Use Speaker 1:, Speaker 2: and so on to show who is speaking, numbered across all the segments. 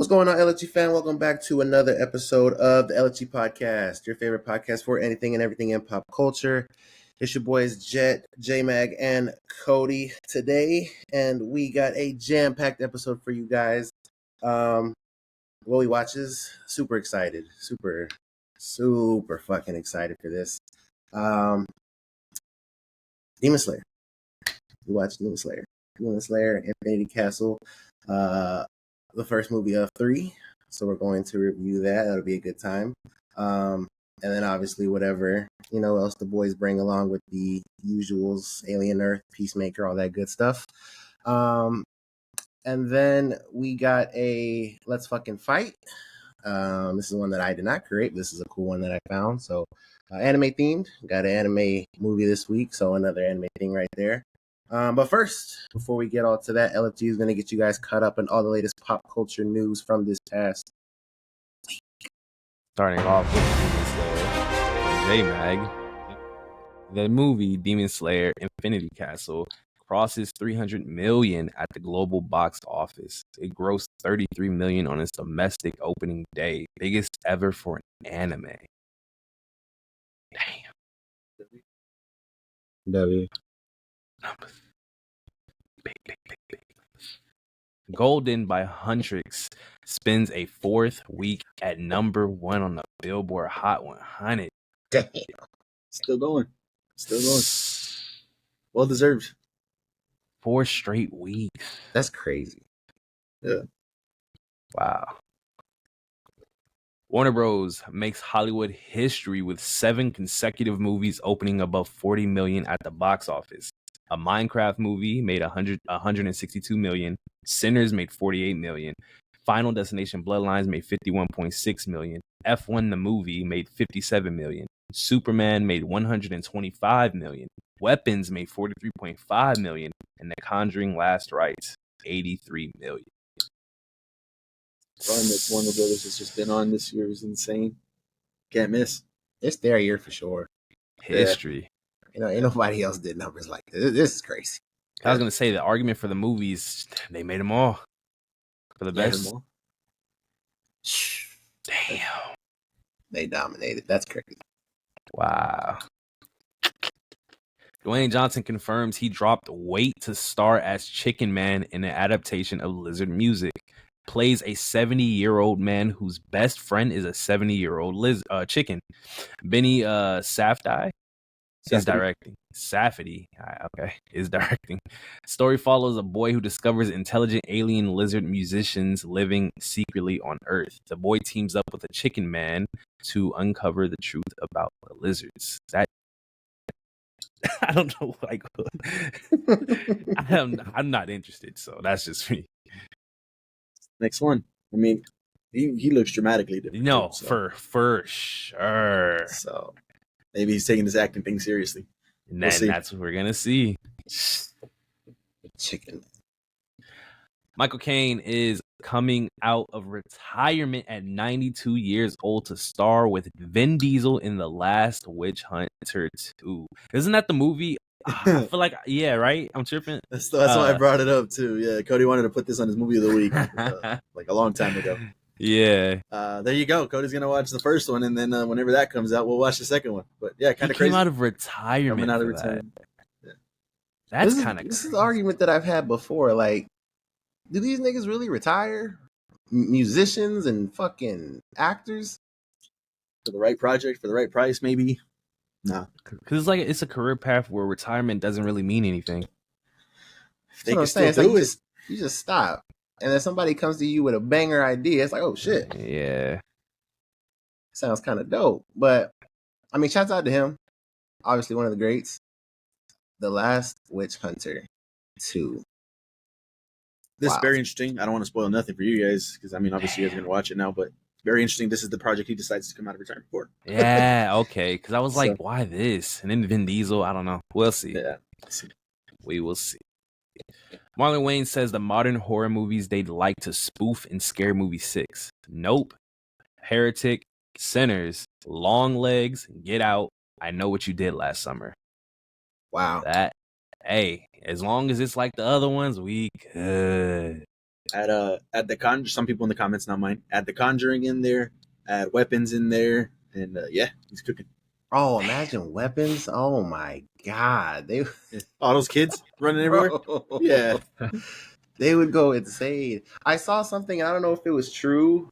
Speaker 1: What's going on, LFG fan? Welcome back to another episode of the LFG Podcast, your favorite podcast for anything and everything in pop culture. It's your boys Jet, J-Mag, and Cody today, and we got a jam-packed episode for you guys. What we watches, super excited, super fucking excited for this. Demon Slayer. We watched Demon Slayer, Infinity Castle. The first movie of 3, so we're going to review that. That'll be a good time. And then obviously whatever else the boys bring along with the usuals, Alien Earth, Peacemaker, all that good stuff. And then we got a Let's Fucking Fight. This is one that I did not create. This is a cool one that I found. So anime themed. Got an anime movie this week, so another anime thing right there. But first, before we get all to that, LFG is going to get you guys caught up on all the latest pop culture news from this past week.
Speaker 2: Starting off with Demon Slayer, J-Mag. The movie Demon Slayer Infinity Castle crosses 300 million at the global box office. It grossed 33 million on its domestic opening day, biggest ever for an anime. Damn.
Speaker 1: W.
Speaker 2: Numbers. Big. Golden by Huntrix spends a 4th week at number 1 on the Billboard Hot 100.
Speaker 1: Damn.
Speaker 3: Still going. Well deserved.
Speaker 2: 4 straight weeks.
Speaker 1: That's crazy.
Speaker 3: Yeah.
Speaker 2: Wow. Warner Bros. Makes Hollywood history with 7 consecutive movies opening above 40 million at the box office. A Minecraft movie made 162 million. Sinners made 48 million. Final Destination Bloodlines made 51.6 million. F1 the movie made 57 million. Superman made 125 million. Weapons made 43.5 million. And The Conjuring Last Rites, 83 million.
Speaker 3: Run that Warner Brothers has just been on this year is insane. Can't miss.
Speaker 1: It's their year for sure.
Speaker 2: History.
Speaker 1: Ain't nobody else did numbers like this. This is crazy.
Speaker 2: I was going to say the argument for the movies, they made them all. For the best. Damn.
Speaker 1: They dominated. That's crazy.
Speaker 2: Wow. Dwayne Johnson confirms he dropped weight to star as Chicken Man in an adaptation of Lizard Music. Plays a 70-year-old man whose best friend is a 70-year-old chicken. Benny Safdie is directing. Safdie, okay, is directing. Story follows a boy who discovers intelligent alien lizard musicians living secretly on Earth. The boy teams up with a chicken man to uncover the truth about the lizards. That I don't know, like I'm not interested, so that's just me.
Speaker 3: Next one. I mean, he looks dramatically different.
Speaker 2: No, so. for sure.
Speaker 3: So maybe he's taking this acting thing seriously.
Speaker 2: And that's what we're gonna see.
Speaker 1: Chicken.
Speaker 2: Michael Caine is coming out of retirement at 92 years old to star with Vin Diesel in The Last Witch Hunter 2. Isn't that the movie? I feel like, yeah, right? I'm tripping.
Speaker 3: That's why I brought it up, too. Yeah, Cody wanted to put this on his movie of the week like a long time ago.
Speaker 2: Yeah.
Speaker 3: There you go. Cody's going to watch the first one, and then whenever that comes out, we'll watch the second one. But yeah, kind of crazy.
Speaker 2: Came out of retirement.
Speaker 3: Coming out of retirement.
Speaker 1: Yeah.
Speaker 2: That's kind of crazy.
Speaker 1: This is the argument that I've had before. Like, do these niggas really retire? Musicians and fucking actors?
Speaker 3: For the right project, for the right price, maybe? Nah.
Speaker 2: Because it's a career path where retirement doesn't really mean anything.
Speaker 1: That's what I'm saying. It's like you just stop. And then somebody comes to you with a banger idea. It's like, oh, shit.
Speaker 2: Yeah.
Speaker 1: Sounds kind of dope. But, I mean, shouts out to him. Obviously, one of the greats. The Last Witch Hunter 2.
Speaker 3: This is very interesting. I don't want to spoil nothing for you guys because, I mean, obviously you guys are going to watch it now, but very interesting. This is the project he decides to come out of retirement for.
Speaker 2: Yeah, okay. Because I was like, why this? And then Vin Diesel, I don't know. We'll see.
Speaker 3: Yeah.
Speaker 2: We will see. Marlon Wayne says the modern horror movies they'd like to spoof in Scary Movie 6. Nope. Heretic, Sinners, Long Legs, Get Out, I Know What You Did Last Summer.
Speaker 1: Wow.
Speaker 2: Hey, as long as it's like the other ones, we good.
Speaker 3: Add the Conjuring. Some people in the comments, not mine. Add the Conjuring in there. Add weapons in there, and yeah, he's cooking.
Speaker 1: Oh, imagine weapons! Oh my god, they
Speaker 3: all those kids running everywhere. Yeah,
Speaker 1: they would go insane. I saw something. I don't know if it was true.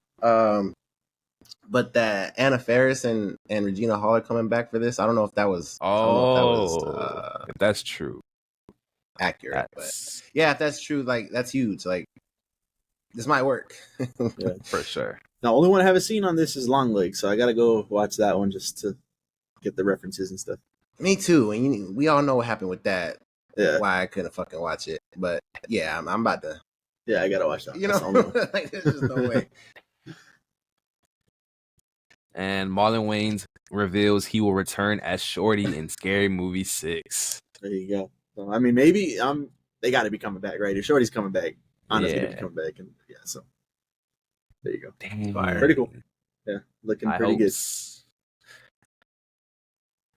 Speaker 1: But that Anna Faris and Regina Hall are coming back for this. I don't know if that was.
Speaker 2: If that's true,
Speaker 1: accurate. But yeah, if that's true, like that's huge. Like this might work.
Speaker 2: Yeah, for sure.
Speaker 3: The only one I haven't seen on this is Longlegs, so I gotta go watch that one just to get the references and stuff.
Speaker 1: Me too. And we all know what happened with that.
Speaker 3: Yeah.
Speaker 1: Why I couldn't fucking watch it. But yeah, I'm about to.
Speaker 3: Yeah, I gotta watch that.
Speaker 1: You know, like there's just no way.
Speaker 2: And Marlon Wayans reveals he will return as Shorty in Scary Movie 6.
Speaker 3: There you go. So, I mean, maybe they got to be coming back, right? If Shorty's coming back, Anna's gonna be coming back, and yeah, so there you go.
Speaker 2: Damn.
Speaker 3: Pretty cool. Yeah, looking pretty good.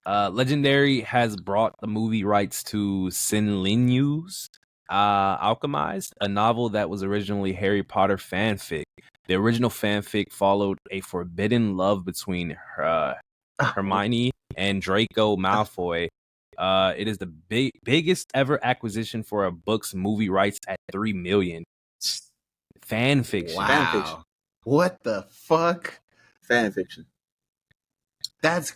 Speaker 2: Legendary has brought the movie rights to Sin Linyu's Alchemized, a novel that was originally Harry Potter fanfic. The original fanfic followed a forbidden love between Hermione and Draco Malfoy. It is the biggest ever acquisition for a book's movie rights at $3 million. Fan fiction.
Speaker 1: Wow.
Speaker 3: Fan fiction.
Speaker 1: What the fuck?
Speaker 3: Fan fiction.
Speaker 1: That's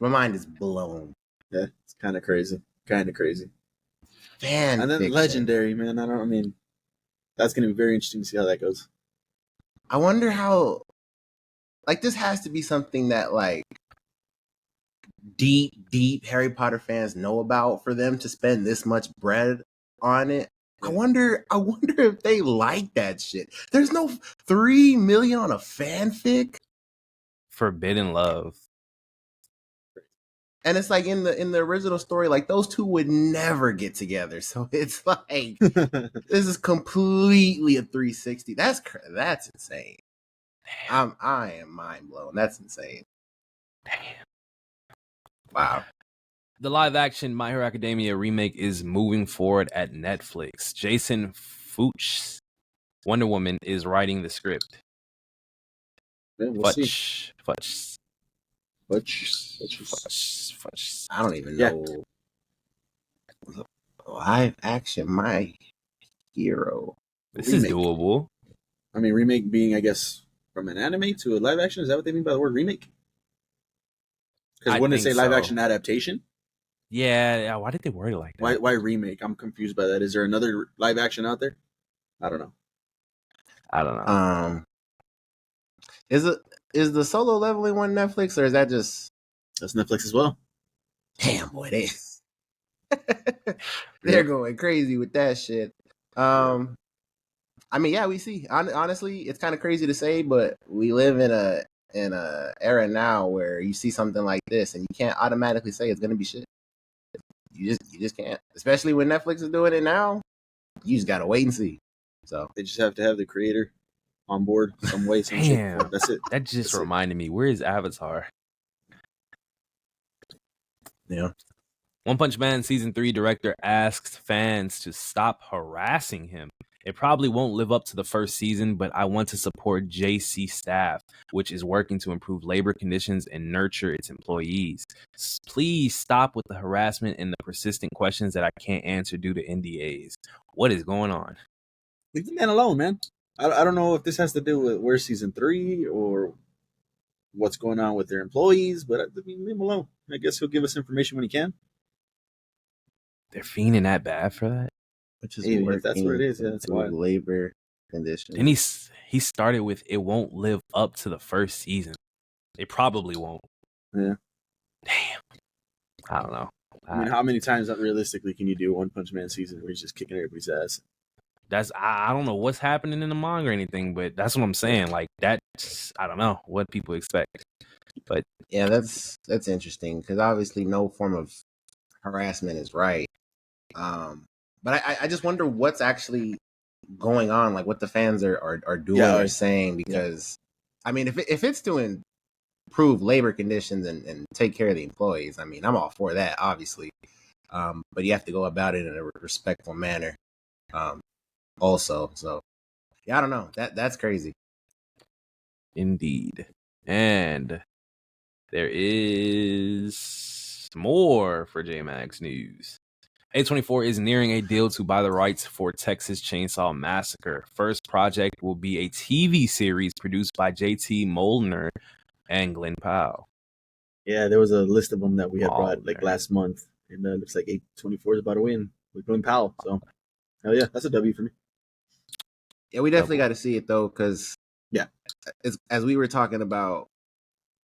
Speaker 1: my mind is blown.
Speaker 3: Yeah, it's kind of crazy. Fan
Speaker 1: and then
Speaker 3: fiction. Legendary, man. I mean, that's gonna be very interesting to see how that goes.
Speaker 1: I wonder how. Like, this has to be something that like deep Harry Potter fans know about for them to spend this much bread on it. I wonder if they like that shit. There's no $3 million on a fanfic.
Speaker 2: Forbidden love.
Speaker 1: And it's like in the original story, like those two would never get together. So it's like this is completely a 360. That's insane. I am mind blown. That's insane.
Speaker 2: Damn.
Speaker 1: Wow.
Speaker 2: The live action My Hero Academia remake is moving forward at Netflix. Jason Fuchs, Wonder Woman, is writing the script.
Speaker 1: Yeah,
Speaker 2: we'll see. Fuchs.
Speaker 1: I don't even know. Live action My Hero.
Speaker 2: This remake is doable.
Speaker 3: I mean, remake being, I guess, from an anime to a live action. Is that what they mean by the word remake? Because wouldn't it say live action adaptation?
Speaker 2: Yeah. Why did they word it like that?
Speaker 3: Why remake? I'm confused by that. Is there another live action out there? I don't know.
Speaker 1: Is the Solo Leveling one Netflix, or is that just?
Speaker 3: That's Netflix as well.
Speaker 1: Damn, boy, they're going crazy with that shit. I mean, yeah, we see. Honestly, it's kind of crazy to say, but we live in a era now where you see something like this, and you can't automatically say it's gonna be shit. You just can't, especially when Netflix is doing it now. You just gotta wait and see. So
Speaker 3: they just have to have the creator on board some way. Some
Speaker 2: Damn,
Speaker 3: shit. That's it.
Speaker 2: That just reminded me. Where is Avatar?
Speaker 1: Yeah.
Speaker 2: One Punch Man Season 3 director asks fans to stop harassing him. It probably won't live up to the first season, but I want to support JC staff, which is working to improve labor conditions and nurture its employees. Please stop with the harassment and the persistent questions that I can't answer due to NDAs. What is going on?
Speaker 3: Leave the man alone, man. I don't know if this has to do with where's Season 3 or what's going on with their employees, but I mean, leave him alone. I guess he'll give us information when he can.
Speaker 2: They're fiending that bad for that?
Speaker 1: Which is if
Speaker 3: that's what it is. Yeah, that's why.
Speaker 1: Labor conditions.
Speaker 2: And he started with it won't live up to the first season. It probably won't.
Speaker 3: Yeah.
Speaker 2: Damn. I don't know.
Speaker 3: I mean, how many times realistically can you do One Punch Man season where he's just kicking everybody's ass?
Speaker 2: I don't know what's happening in the manga or anything, but that's what I'm saying. Like that, I don't know what people expect. But
Speaker 1: yeah, that's interesting because obviously no form of harassment is right. But I just wonder what's actually going on, like what the fans are doing or saying, because I mean, if it's to improve labor conditions and take care of the employees, I mean, I'm all for that, obviously. But you have to go about it in a respectful manner. also. So yeah, I don't know. That's crazy.
Speaker 2: Indeed. And there is more for JMax news. A24 is nearing a deal to buy the rights for Texas Chainsaw Massacre. First project will be a TV series produced by JT Molnar and Glenn Powell.
Speaker 3: Yeah, there was a list of them that we had brought like last month, and it looks like A24 is about to win with Glenn Powell. So, hell yeah, that's a W for me.
Speaker 1: Yeah, we definitely got to see it though, because
Speaker 3: yeah,
Speaker 1: as we were talking about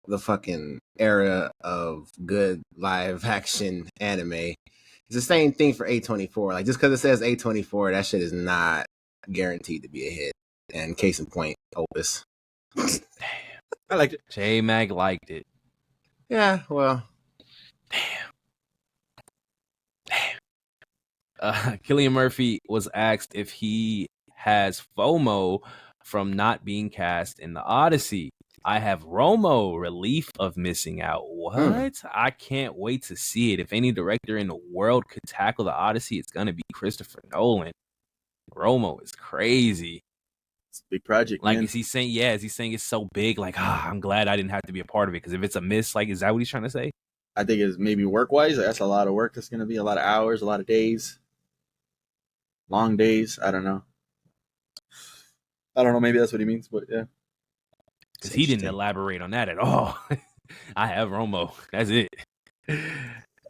Speaker 1: the fucking era of good live action anime, it's the same thing for A24. Like, just because it says A24, that shit is not guaranteed to be a hit. And case in point, Opus.
Speaker 2: Damn,
Speaker 3: I liked it.
Speaker 2: J-Mag liked it.
Speaker 1: Yeah, well,
Speaker 2: damn. Cillian Murphy was asked if he has FOMO from not being cast in the Odyssey. I have Romo, relief of missing out. What? I can't wait to see it. If any director in the world could tackle the Odyssey, it's gonna be Christopher Nolan. Romo is crazy.
Speaker 3: It's a big project.
Speaker 2: Like,
Speaker 3: man.
Speaker 2: is he saying? Yeah, is he saying it's so big? Like, I'm glad I didn't have to be a part of it. Because if it's a miss, like, is that what he's trying to say?
Speaker 3: I think it's maybe work wise. That's a lot of work. That's gonna be a lot of hours, a lot of days, long days. I don't know. Maybe that's what he means, but yeah.
Speaker 2: Because he didn't elaborate on that at all. I have Romo. That's it.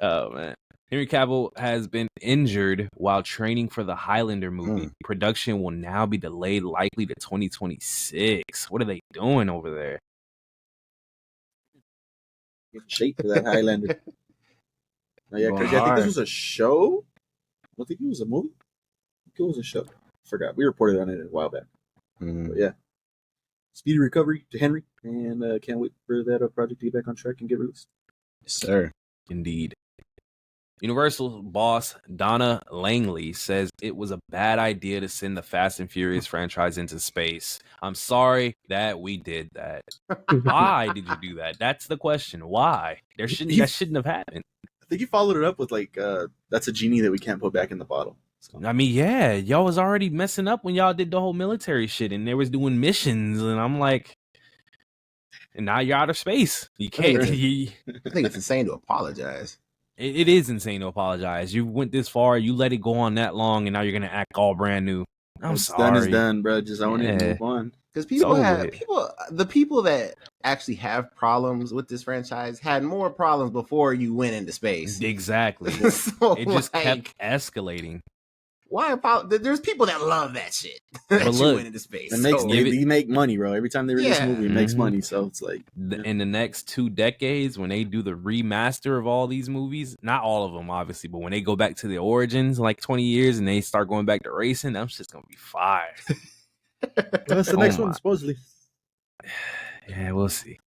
Speaker 2: Oh, man. Henry Cavill has been injured while training for the Highlander movie. Production will now be delayed likely to 2026. What are they doing over there?
Speaker 3: Get shape for that Highlander. No, yeah, crazy. I think this was a show. I don't think it was a movie. I think it was a show. Forgot. We reported on it a while back. But yeah. Speedy recovery to Henry, and can't wait for that project to get back on track and get released.
Speaker 1: Yes, sir.
Speaker 2: Indeed. Universal boss Donna Langley says it was a bad idea to send the Fast and Furious franchise into space. I'm sorry that we did that. Why did you do that? That's the question. Why? That shouldn't have happened.
Speaker 3: I think he followed it up with like, that's a genie that we can't put back in the bottle. So.
Speaker 2: I mean, yeah, y'all was already messing up when y'all did the whole military shit, and they was doing missions, and I'm like, and now you're out of space. You can't.
Speaker 1: I think it's insane to apologize.
Speaker 2: It is insane to apologize. You went this far, you let it go on that long, and now you're gonna act all brand new. I'm sorry.
Speaker 3: Done is done, bro. Just I want to move on.
Speaker 1: Because the people that actually have problems with this franchise had more problems before you went into space.
Speaker 2: Exactly.
Speaker 1: So,
Speaker 2: it just kept escalating.
Speaker 1: Why? There's people that love that shit.
Speaker 2: But
Speaker 1: that
Speaker 2: look,
Speaker 1: you went into space.
Speaker 3: They make money, bro. Every time they release a movie, it makes money. So it's like
Speaker 2: in the next 2 decades, when they do the remaster of all these movies, not all of them, obviously, but when they go back to the origins, like 20 years, and they start going back to racing, that's just gonna be fire.
Speaker 3: That's the next one, supposedly.
Speaker 2: Yeah, we'll see.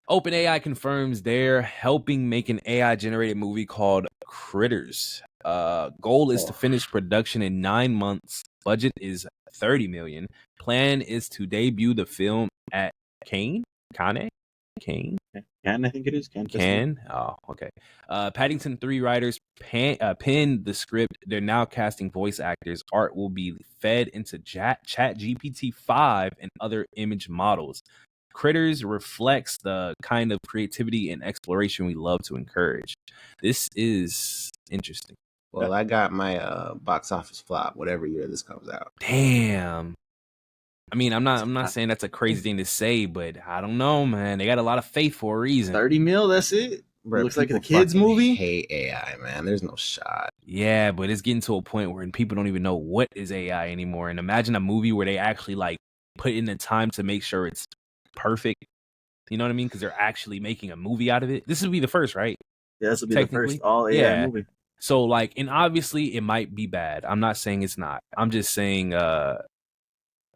Speaker 2: OpenAI confirms they're helping make an AI-generated movie called Critters. Goal is to finish production in 9 months. Budget is $30 million. Plan is to debut the film at Cannes. I think
Speaker 3: it is.
Speaker 2: Cannes. Oh, okay. Paddington 3 writers penned the script. They're now casting voice actors. Art will be fed into ChatGPT 5 and other image models. Critters reflects the kind of creativity and exploration we love to encourage. This is interesting.
Speaker 1: Well, I got my box office flop whatever year this comes out.
Speaker 2: Damn. I mean, I'm not saying that's a crazy thing to say, but I don't know, man. They got a lot of faith for a reason.
Speaker 3: 30 mil, that's it.
Speaker 1: Bro,
Speaker 3: looks like a kids movie.
Speaker 1: Hate AI, man. There's no shot.
Speaker 2: Yeah, but it's getting to a point where people don't even know what is AI anymore. And imagine a movie where they actually like put in the time to make sure it's perfect. You know what I mean? Because they're actually making a movie out of it. This would be the first, right?
Speaker 3: Yeah, this would be the first all AI movie.
Speaker 2: So like, and obviously it might be bad. I'm not saying it's not. I'm just saying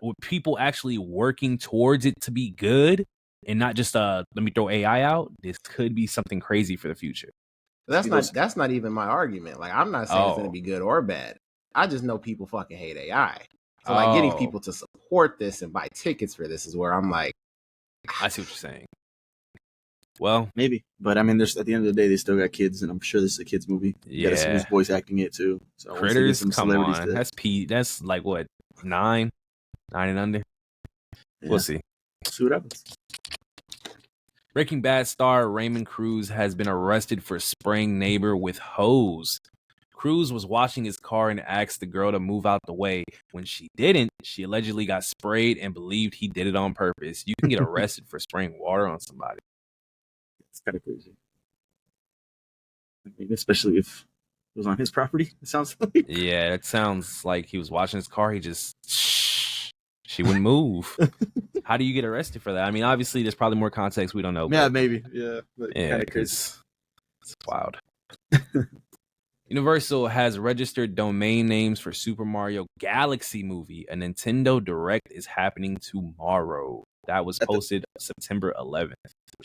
Speaker 2: with people actually working towards it to be good and not just let me throw AI out, this could be something crazy for the future.
Speaker 1: That's not even my argument. Like, I'm not saying it's gonna be good or bad. I just know people fucking hate AI. So like getting people to support this and buy tickets for this is where I'm like,
Speaker 2: I see what you're saying. Well,
Speaker 3: maybe, but I mean, there's at the end of the day, they still got kids, and I'm sure this is a kids movie. Yeah, who's voice acting it too. So
Speaker 2: Critters, come on, that's like what, 9 and under. We'll see.
Speaker 3: See what happens.
Speaker 2: Breaking Bad star Raymond Cruz has been arrested for spraying neighbor with hose. Cruz was washing his car and asked the girl to move out the way. When she didn't, she allegedly got sprayed and believed he did it on purpose. You can get arrested for spraying water on somebody.
Speaker 3: It's kind of crazy. I mean, especially if it was on his property, it sounds like.
Speaker 2: Yeah, it sounds like he was washing his car. He just, she wouldn't move. How do you get arrested for that? I mean, obviously, there's probably more context we don't know.
Speaker 3: Yeah, maybe. Yeah.
Speaker 2: Yeah, because it's wild. Universal has registered domain names for Super Mario Galaxy movie. A Nintendo Direct is happening tomorrow. That was posted September 11th.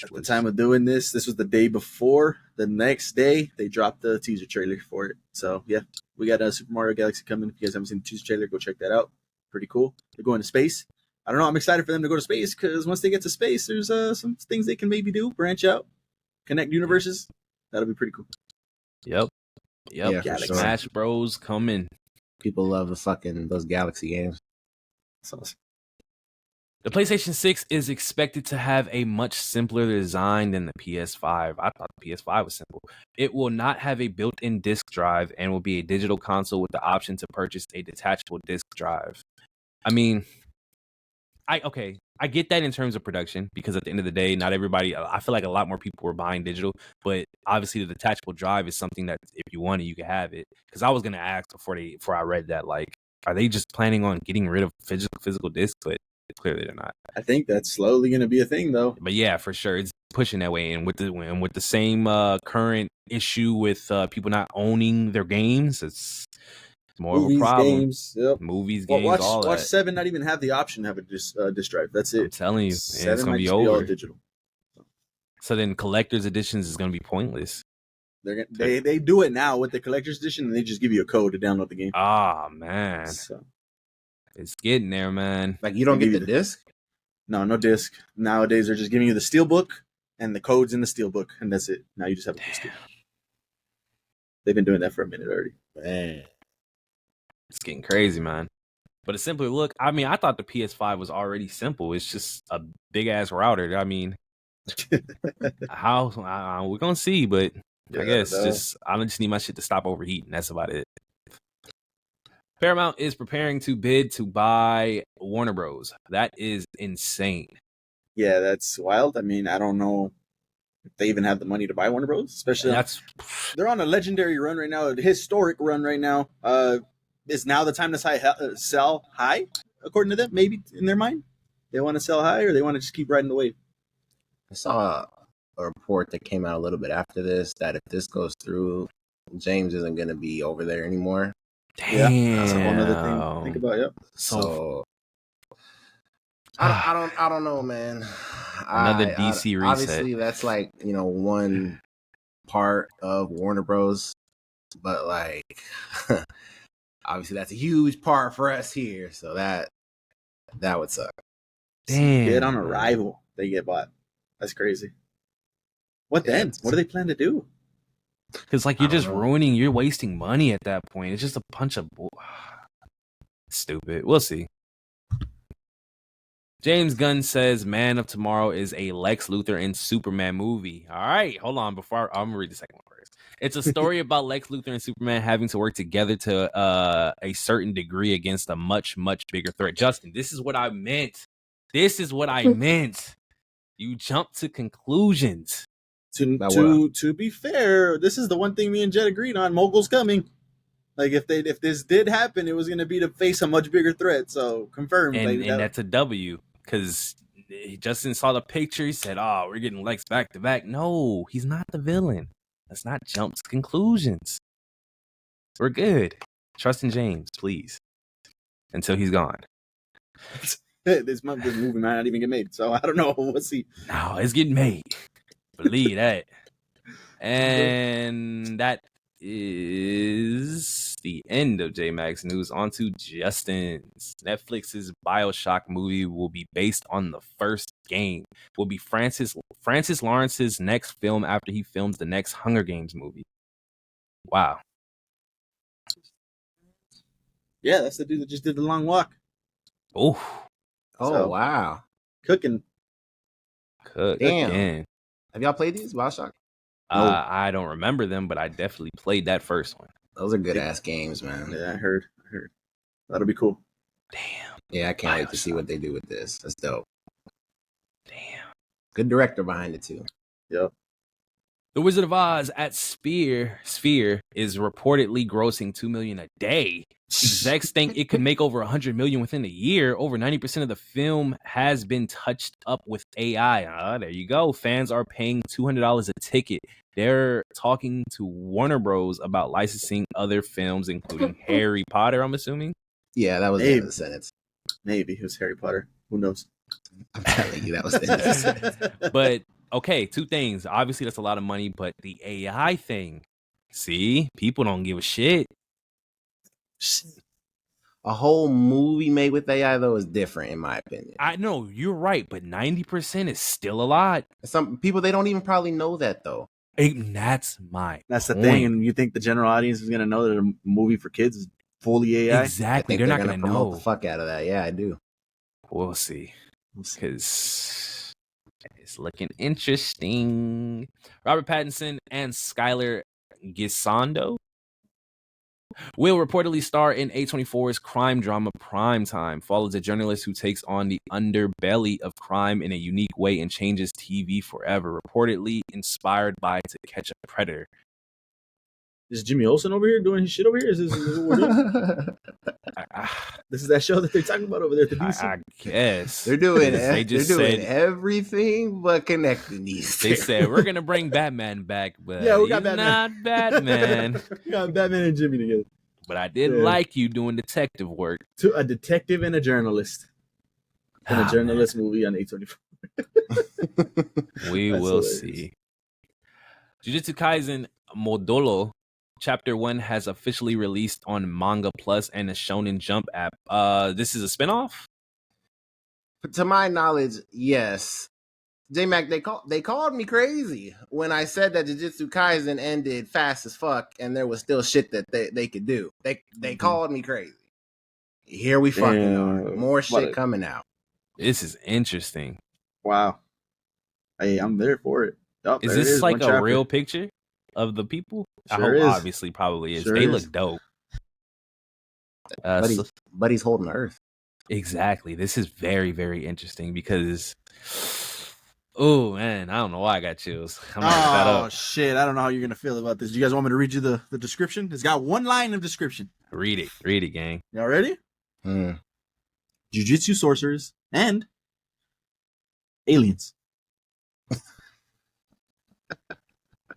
Speaker 3: At the time of doing this was the day before. The next day, they dropped the teaser trailer for it. So, yeah, we got a Super Mario Galaxy coming. If you guys haven't seen the teaser trailer, go check that out. Pretty cool. They're going to space. I don't know. I'm excited for them to go to space because once they get to space, there's some things they can maybe do, branch out, connect universes. That'll be pretty cool.
Speaker 2: Yep.
Speaker 1: Yeah,
Speaker 2: Smash Bros. Coming.
Speaker 1: People love those Galaxy games.
Speaker 2: The PlayStation 6 is expected to have a much simpler design than the PS5. I thought the PS5 was simple. It will not have a built-in disc drive and will be a digital console with the option to purchase a detachable disc drive. I mean, I get that in terms of production because at the end of the day, not everybody, I feel like a lot more people were buying digital, but obviously the detachable drive is something that if you want it, you can have it. Because I was going to ask before I read that, like, are they just planning on getting rid of physical discs? But clearly they're not.
Speaker 3: I think that's slowly going to be a thing, though.
Speaker 2: But yeah, for sure, it's pushing that way. And with the same current issue with people not owning their games, it's more
Speaker 3: movies,
Speaker 2: of a problem.
Speaker 3: Games, yep.
Speaker 2: Movies, games, all that.
Speaker 3: Watch 7 not even have the option to have a disc drive. That's it.
Speaker 2: I'm telling you,
Speaker 3: 7
Speaker 2: it's going to be
Speaker 3: all
Speaker 2: over.
Speaker 3: digital.
Speaker 2: So then collector's editions is going to be pointless.
Speaker 3: They do it now with the collector's edition, and they just give you a code to download the game.
Speaker 2: Ah, man.
Speaker 3: So.
Speaker 2: It's getting there, man.
Speaker 1: Like, you don't get the disc?
Speaker 3: No disc. Nowadays, they're just giving you the steelbook and the codes in the steelbook, and that's it. Now you just have a disc. They've been doing that for a minute already.
Speaker 1: Man.
Speaker 2: It's getting crazy, man. But a simpler look, I mean, I thought the PS5 was already simple. It's just a big-ass router. I mean, how we're going to see, but I guess I just need my shit to stop overheating. That's about it. Paramount is preparing to bid to buy Warner Bros. That is insane.
Speaker 3: Yeah, that's wild. I mean, I don't know if they even have the money to buy Warner Bros. Especially they're on a legendary run right now, a historic run right now. Is now the time to sell high, according to them? Maybe in their mind, they want to sell high, or they want to just keep riding the wave.
Speaker 1: I saw a report that came out a little bit after this that if this goes through, James isn't going to be over there anymore.
Speaker 2: Damn.
Speaker 3: Yeah, that's a whole other thing to think about. Yep.
Speaker 1: So I don't know, man.
Speaker 2: Another DC reset.
Speaker 1: Obviously, that's like, one part of Warner Bros. But like, obviously, that's a huge part for us here. So that would suck.
Speaker 2: Damn.
Speaker 3: Get on arrival, they get bought. That's crazy. What then? What do they plan to do?
Speaker 2: Because like you're just you're wasting money at that point. It's just a bunch of stupid. We'll see. James Gunn says Man of Tomorrow is a Lex Luthor and Superman movie. All right, hold on. Before I'm gonna read the second one first. It's a story about Lex Luthor and Superman having to work together to a certain degree against a much, much bigger threat. Justin, this is what I meant. You jump to conclusions.
Speaker 3: To be fair, this is the one thing me and Jed agreed on. Mogul's coming. Like if this did happen, it was going to be to face a much bigger threat. So confirmed.
Speaker 2: And that's a W because Justin saw the picture. He said, "Oh, we're getting Lex back to back." No, he's not the villain. Let's not jump to conclusions. We're good. Trust in James, please. Until he's gone.
Speaker 3: This movie might not even get made. So I don't know. We'll see.
Speaker 2: No, it's getting made. Believe that. And that is the end of J-Max News. On to Justin's. Netflix's BioShock movie will be based on the first game. Will be Francis Lawrence's next film after he films the next Hunger Games movie. Wow.
Speaker 3: Yeah, that's the dude that just did The Long Walk.
Speaker 2: Oh,
Speaker 4: Oh, wow.
Speaker 3: Cooking.
Speaker 2: Damn.
Speaker 4: Have y'all played these Bioshock?
Speaker 3: No.
Speaker 2: I don't remember them, but I definitely played that first one.
Speaker 4: Those are good ass games, man.
Speaker 3: Yeah, I heard. That'll be cool.
Speaker 2: Damn.
Speaker 4: Yeah, I can't wait to see what they do with this. That's dope.
Speaker 2: Damn.
Speaker 4: Good director behind it too.
Speaker 3: Yep.
Speaker 2: The Wizard of Oz at Sphere is reportedly grossing $2 million a day. Execs think it could make over $100 million within a year. Over 90% of the film has been touched up with AI. There you go. Fans are paying $200 a ticket. They're talking to Warner Bros. About licensing other films, including Harry Potter, I'm assuming.
Speaker 4: Yeah, that was the end of the sentence.
Speaker 3: Maybe it was Harry Potter. Who knows?
Speaker 4: I'm telling you, that was the end of the sentence.
Speaker 2: But, okay, two things. Obviously, that's a lot of money, but the AI thing. See? People don't give a shit.
Speaker 4: A whole movie made with AI, though, is different, in my opinion.
Speaker 2: I know, you're right, but 90% is still a lot.
Speaker 4: Some people, they don't even probably know that, though.
Speaker 2: That's my
Speaker 3: That's the
Speaker 2: point.
Speaker 3: thing. And you think the general audience is going to know that a movie for kids is fully AI?
Speaker 2: Exactly.
Speaker 4: I think
Speaker 2: They're not going to
Speaker 4: promote
Speaker 2: know.
Speaker 4: the fuck out of that. Yeah, I do.
Speaker 2: We'll see. Because it's looking interesting. Robert Pattinson and Skylar Gisondo will reportedly star in A24's crime drama Primetime. Follows a journalist who takes on the underbelly of crime in a unique way and changes TV forever. Reportedly inspired by To Catch a Predator.
Speaker 3: Is Jimmy Olsen over here doing his shit over here? Is this what we're doing? This is that show that they're talking about over there at the DC?
Speaker 2: I guess.
Speaker 4: They're doing
Speaker 2: They just
Speaker 4: they're doing
Speaker 2: said-
Speaker 4: everything but connecting these.
Speaker 2: They said, we're going to bring Batman back, but
Speaker 3: Yeah, we got
Speaker 2: he's
Speaker 3: Batman.
Speaker 2: not Batman.
Speaker 3: We got Batman and Jimmy together.
Speaker 2: But I did
Speaker 3: Yeah.
Speaker 2: like you doing detective work.
Speaker 3: To a detective and a journalist. In a journalist movie on A24.
Speaker 2: We
Speaker 3: That's
Speaker 2: will
Speaker 3: hilarious.
Speaker 2: see. Jujutsu Kaisen Modolo Chapter 1 has officially released on Manga Plus and the Shonen Jump app. This is a spinoff?
Speaker 4: To my knowledge, yes. J-Mac, they called me crazy when I said that Jujutsu Kaisen ended fast as fuck and there was still shit that they could do. They called me crazy. Here we fucking are. More shit coming out.
Speaker 2: This is interesting.
Speaker 3: Wow. Hey, I'm there for it. Oh,
Speaker 2: Is
Speaker 3: there
Speaker 2: this
Speaker 3: it
Speaker 2: like
Speaker 3: one
Speaker 2: a
Speaker 3: chapter.
Speaker 2: real picture of the people? I
Speaker 3: Sure
Speaker 2: hope
Speaker 3: is.
Speaker 2: obviously probably is.
Speaker 3: Sure
Speaker 2: They
Speaker 3: is.
Speaker 2: look dope.
Speaker 4: Buddy's holding Earth.
Speaker 2: Exactly. This is very, very interesting because, oh man, I don't know why I got chills. I'm gonna look that
Speaker 3: Oh
Speaker 2: up.
Speaker 3: shit! I don't know how you're gonna feel about this. Do you guys want me to read you the description? It's got one line of description.
Speaker 2: Read it, gang.
Speaker 3: Y'all ready?
Speaker 4: Mm.
Speaker 3: Jiu-jitsu sorcerers and aliens.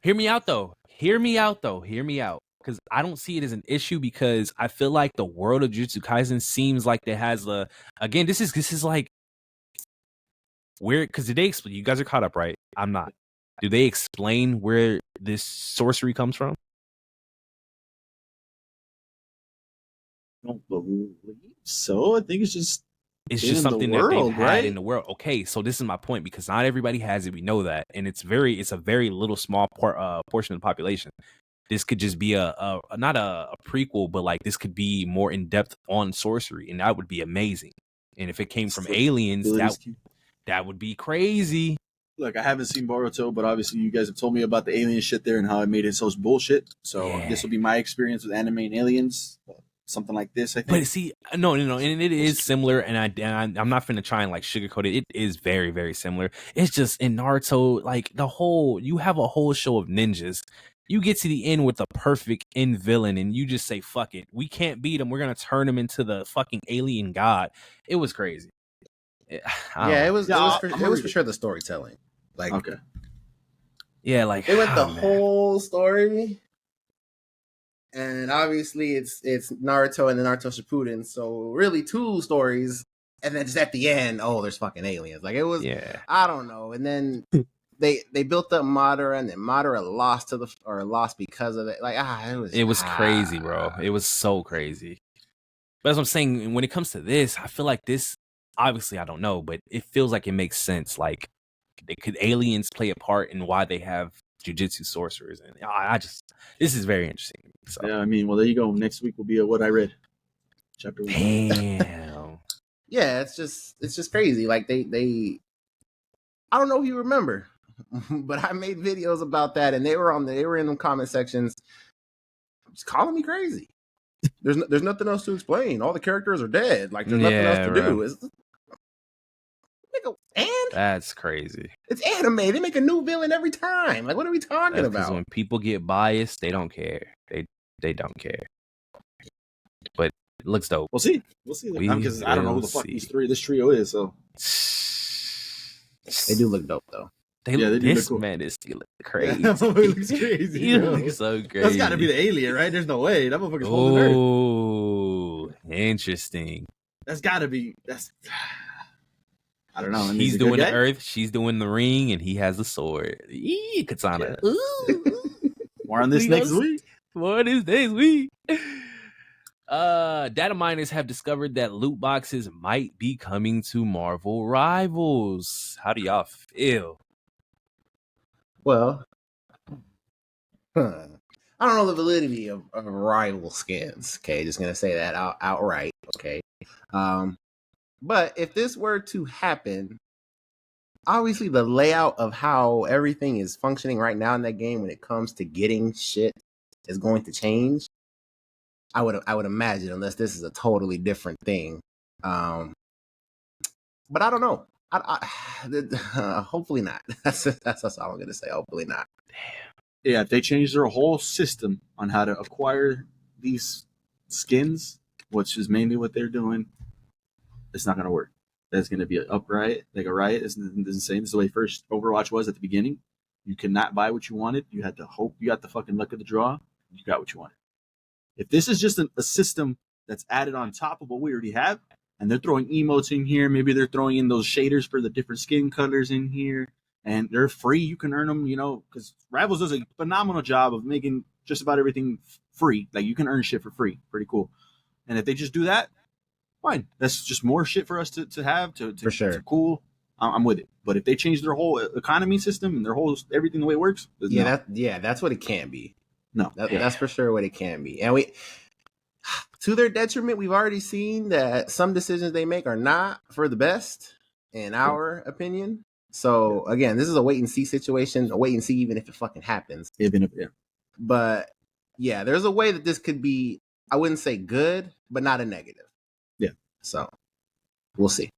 Speaker 2: Hear me out though. Because I don't see it as an issue because I feel like the world of Jujutsu Kaisen seems like it has a. Again, this is like weird because did they explain? You guys are caught up, right? I'm not. Do they explain where this sorcery comes from?
Speaker 3: I don't believe so. I think it's just
Speaker 2: It's
Speaker 3: in
Speaker 2: just
Speaker 3: the
Speaker 2: something that
Speaker 3: world,
Speaker 2: they've had
Speaker 3: right?
Speaker 2: in the world. Okay, so this is my point because not everybody has it. We know that, and it's a very little small portion of the population. This could just be a not a prequel, but like this could be more in depth on sorcery, and that would be amazing. And if it came from aliens, that would be crazy.
Speaker 3: Look, I haven't seen Boruto, but obviously you guys have told me about the alien shit there and how I made it so bullshit. So
Speaker 2: Yeah.
Speaker 3: this will be my experience with anime and aliens. Something like this, I think.
Speaker 2: But see, no, and it is similar, and I'm not finna try and like sugarcoat it. It is very, very similar. It's just in Naruto, like you have a whole show of ninjas. You get to the end with the perfect end villain, and you just say, "Fuck it, we can't beat him. We're gonna turn him into the fucking alien god." It was crazy.
Speaker 4: It was for sure the storytelling. Like,
Speaker 3: okay,
Speaker 2: yeah, like
Speaker 4: they went the
Speaker 2: man.
Speaker 4: whole story, and obviously it's Naruto and the Naruto Shippuden, so really two stories, and then just at the end, oh, there's fucking aliens. Like it was, I don't know, and then. They built up Madara, and then Madara lost because of it. Like
Speaker 2: it was crazy, bro. It was so crazy. But as I'm saying, when it comes to this, I feel like this. Obviously, I don't know, but it feels like it makes sense. Like, could aliens play a part in why they have jujitsu sorcerers? And this is very interesting. So.
Speaker 3: Yeah, I mean, well, there you go. Next week will be what I read. Chapter 1.
Speaker 2: Damn.
Speaker 4: yeah, it's just crazy. Like they I don't know if you remember, but I made videos about that, and they were in the comment sections, just calling me crazy. There's nothing else to explain. All the characters are dead. Like there's nothing else to do. And
Speaker 2: that's crazy.
Speaker 4: It's anime. They make a new villain every time. Like, what are we talking about?
Speaker 2: Because when people get biased, they don't care. They don't care. But it looks dope.
Speaker 3: We'll see. Because I don't know who the fuck this trio is. So
Speaker 4: they do look dope though.
Speaker 2: This cool. Man is still crazy.
Speaker 3: Yeah, that looks crazy.
Speaker 2: He looks so crazy.
Speaker 3: That's got to be the alien, right? There's no way that motherfucker's holding Earth.
Speaker 2: Oh, interesting.
Speaker 3: That's got to be. I don't know.
Speaker 2: He's doing the Earth. She's doing the ring, and he has the sword. Katana.
Speaker 3: Yeah. More on this next week.
Speaker 2: Data miners have discovered that loot boxes might be coming to Marvel Rivals. How do y'all feel?
Speaker 4: Well, I don't know the validity of rival skins. Okay, just gonna say that outright. Okay, but if this were to happen, obviously the layout of how everything is functioning right now in that game when it comes to getting shit is going to change. I would imagine, unless this is a totally different thing. But I don't know. Hopefully not. That's all I'm gonna say. Hopefully not.
Speaker 3: Yeah, if they change their whole system on how to acquire these skins, which is mainly what they're doing, it's not gonna work. That's gonna be an upright, like a riot. It's the same. This is the way first Overwatch was at the beginning. You could not buy what you wanted. You had to hope you got the fucking luck of the draw. You got what you wanted. If this is just a system that's added on top of what we already have, and they're throwing emotes in here, maybe they're throwing in those shaders for the different skin colors in here, and they're free, you can earn them, because Rivals does a phenomenal job of making just about everything free. Like, you can earn shit for free. Pretty cool. And if they just do that, fine. That's just more shit for us to have,
Speaker 4: for sure.
Speaker 3: To cool. I'm with it. But if they change their whole economy system and their whole everything the way it works,
Speaker 4: that's what it can be.
Speaker 3: No,
Speaker 4: that's for sure what it can be. And to their detriment, we've already seen that some decisions they make are not for the best, in our opinion. So again, this is a wait and see situation. A wait and see, even if it fucking happens. But yeah, there's a way that this could be. I wouldn't say good, but not a negative.
Speaker 3: Yeah.
Speaker 4: So we'll see.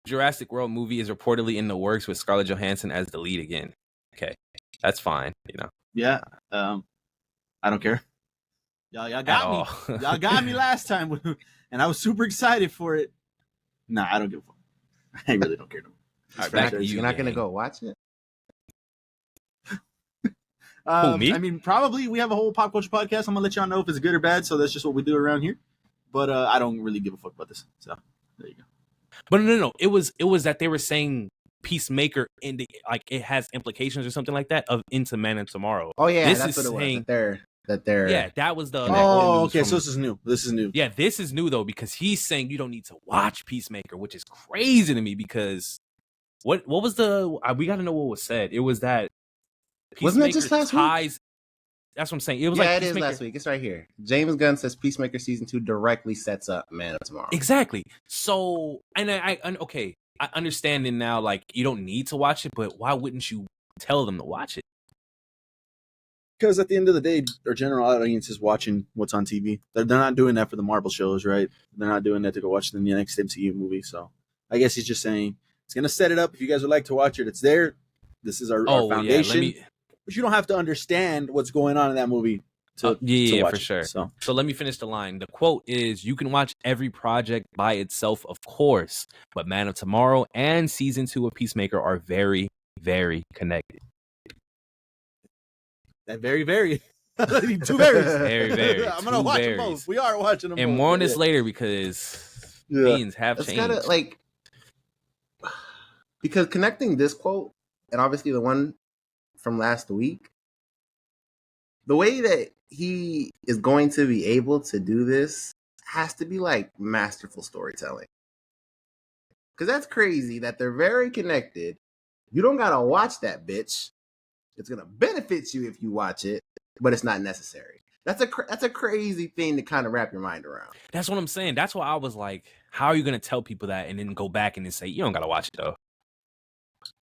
Speaker 2: Jurassic World movie is reportedly in the works with Scarlett Johansson as the lead again. Okay, that's fine.
Speaker 3: Yeah. I don't care. Y'all got me. Y'all got me last time, and I was super excited for it. Nah, I don't give a fuck. I really don't care no more.
Speaker 4: All right, you're not gonna go watch it?
Speaker 2: Who, me?
Speaker 3: I mean, probably we have a whole pop culture podcast. I'm gonna let y'all know if it's good or bad. So that's just what we do around here. But I don't really give a fuck about this. So there you go.
Speaker 2: But no. It was that they were saying Peacemaker it has implications or something like that into Man of Tomorrow.
Speaker 4: Oh yeah, that's what it was. That they're
Speaker 2: yeah, that was the
Speaker 3: okay. So this is new.
Speaker 2: Yeah, this is new though, because he's saying you don't need to watch Peacemaker, which is crazy to me, because what was we got to know what was said. It was that
Speaker 4: Peacemaker wasn't it just last week?
Speaker 2: That's what I'm saying. It was
Speaker 4: it is last week. It's right here. James Gunn says Peacemaker season 2 directly sets up Man of Tomorrow.
Speaker 2: Exactly. So, and I understand it now. Like, you don't need to watch it, but why wouldn't you tell them to watch it?
Speaker 3: Because at the end of the day, our general audience is watching what's on TV. They're not doing that for the Marvel shows, right? They're not doing that to go watch the next MCU movie. So I guess he's just saying it's going to set it up. If you guys would like to watch it, it's there. This is our foundation. Yeah, but you don't have to understand what's going on in that movie to watch
Speaker 2: for sure.
Speaker 3: It, so
Speaker 2: let me finish the line. The quote is, "You can watch every project by itself, of course, but Man of Tomorrow and season 2 of Peacemaker are very, very connected."
Speaker 3: That very, very. Two berries.
Speaker 2: Very, very.
Speaker 3: I'm going to watch them both. We are watching them both.
Speaker 2: And more on this later, because things have changed.
Speaker 4: Gotta, because connecting this quote and obviously the one from last week, the way that he is going to be able to do this has to be masterful storytelling. Because that's crazy that they're very connected. You don't got to watch that bitch. It's going to benefit you if you watch it, but it's not necessary. That's a crazy thing to kind of wrap your mind around.
Speaker 2: That's what I'm saying. That's why I was like, how are you gonna tell people that and then go back and then say you don't gotta watch it though?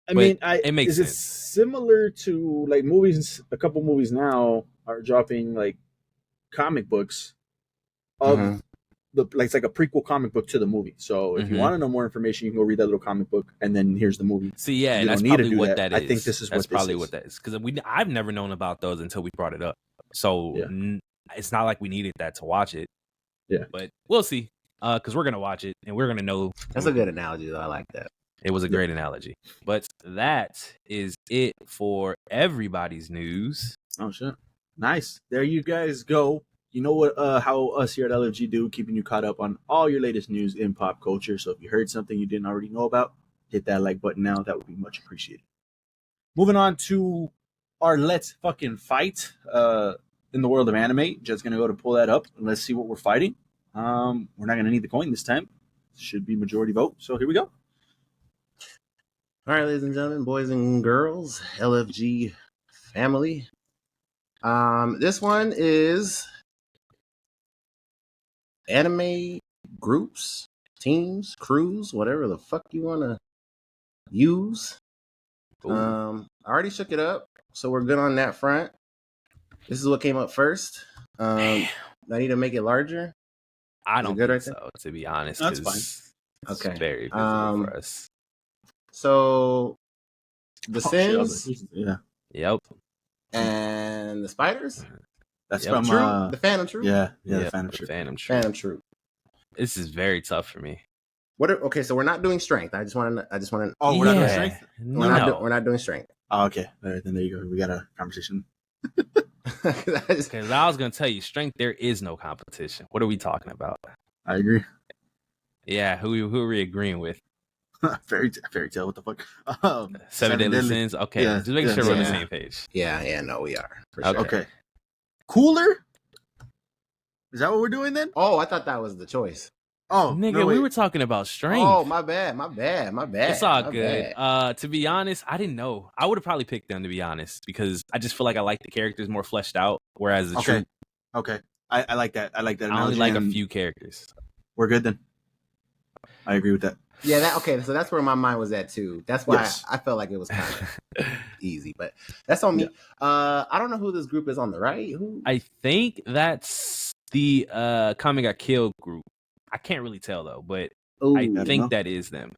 Speaker 3: I mean,
Speaker 2: it makes
Speaker 3: is
Speaker 2: sense.
Speaker 3: it similar to like movies? A couple movies now are dropping like comic books of it's like a prequel comic book to the movie. So if you want to know more information, you can go read that little comic book, and then here's the movie.
Speaker 2: See, yeah,
Speaker 3: you
Speaker 2: that's
Speaker 3: don't need to
Speaker 2: probably
Speaker 3: do
Speaker 2: what
Speaker 3: that.
Speaker 2: that is.
Speaker 3: I think this is
Speaker 2: that's
Speaker 3: what
Speaker 2: probably
Speaker 3: this
Speaker 2: what that is because I've never known about those until we brought it up. So it's not like we needed that to watch it.
Speaker 3: Yeah,
Speaker 2: but we'll see because we're gonna watch it and we're gonna know.
Speaker 4: That's a good analogy, though. I like that.
Speaker 2: It was a great analogy. But that is it for everybody's news.
Speaker 3: Oh shit! Nice. There you guys go. You know what? How us here at LFG do, keeping you caught up on all your latest news in pop culture. So if you heard something you didn't already know about, hit that like button now. That would be much appreciated. Moving on to our Let's Fucking Fight in the world of anime. Just gonna go to pull that up and let's see what we're fighting. We're not gonna need the coin this time. Should be majority vote. So here we go.
Speaker 4: All right, ladies and gentlemen, boys and girls, LFG family. This one is anime groups, teams, crews, whatever the fuck you want to use. I already shook it up, so we're good on that front. This is what came up first. I need to make it larger.
Speaker 2: I don't think so, to be honest.
Speaker 3: That's fine.
Speaker 2: It's
Speaker 4: okay.
Speaker 2: very visible for us.
Speaker 4: So the Sins,
Speaker 3: yeah,
Speaker 2: yep,
Speaker 4: and the Spiders.
Speaker 3: That's from
Speaker 4: the Phantom Troop.
Speaker 3: Yeah, the Phantom Troop.
Speaker 2: Phantom Troop. This is very tough for me.
Speaker 4: Okay, so we're not doing strength. I just want to.
Speaker 3: Oh, we're not doing strength.
Speaker 4: We're not doing strength.
Speaker 3: Oh, okay. Then there you go. We got a conversation.
Speaker 2: Because I was gonna tell you, strength. There is no competition. What are we talking about?
Speaker 3: I agree.
Speaker 2: Yeah, who are we agreeing with?
Speaker 3: Fairy Tail. What the fuck?
Speaker 2: Seven Deadly Sins. Okay, just making sure we're on the same page.
Speaker 4: Yeah. No, we are. For
Speaker 2: Okay.
Speaker 4: sure.
Speaker 3: Okay. Cooler. Is that what we're doing then?
Speaker 4: Oh, I thought that was the choice.
Speaker 3: Oh,
Speaker 2: nigga,
Speaker 3: no,
Speaker 2: we were talking about strength.
Speaker 4: Oh, my bad.
Speaker 2: It's all good. To be honest, I didn't know. I would have probably picked them, to be honest, because I just feel like I like the characters more fleshed out, whereas the Troop,
Speaker 3: Okay. I like that. I like that.
Speaker 2: I only like a few characters.
Speaker 3: We're good then. I agree with that.
Speaker 4: Yeah, okay, so that's where my mind was at too. That's why I felt like it was kind of easy, but that's on me. Yeah. I don't know who this group is on the right. Who?
Speaker 2: I think that's the Kami Got Killed group. I can't really tell though, but I think that is them.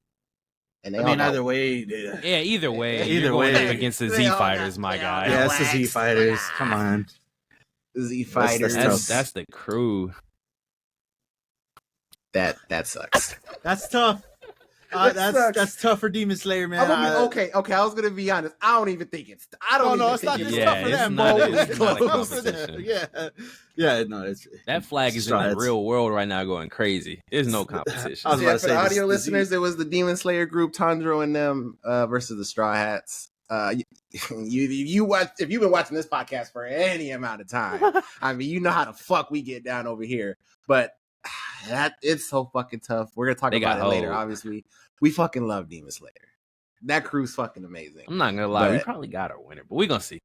Speaker 3: And either way.
Speaker 2: Yeah, either way.
Speaker 3: Either way.
Speaker 2: Up against the Z Fighters, my guy.
Speaker 3: Yeah, it's the Z Fighters. Come on.
Speaker 4: Z Fighters.
Speaker 2: That's the crew.
Speaker 4: That sucks.
Speaker 3: That's tough. That's tough for Demon Slayer, man.
Speaker 4: Okay. I was gonna be honest. I don't even think it's. I don't.
Speaker 3: No, it's not. It's tough for them,
Speaker 2: bro.
Speaker 3: It's not a competition. Yeah. No, it's
Speaker 2: that flag is in the real world right now, going crazy. There's no competition.
Speaker 4: For the audio listeners, it was the Demon Slayer group, Tanjiro and them versus the Straw Hats. If you've been watching this podcast for any amount of time, I mean, you know how the fuck we get down over here, but. It's so fucking tough. We're gonna talk about it later. Obviously, we fucking love Demon Slayer. That crew's fucking amazing.
Speaker 2: I'm not gonna lie, we probably got our winner, but we're gonna see.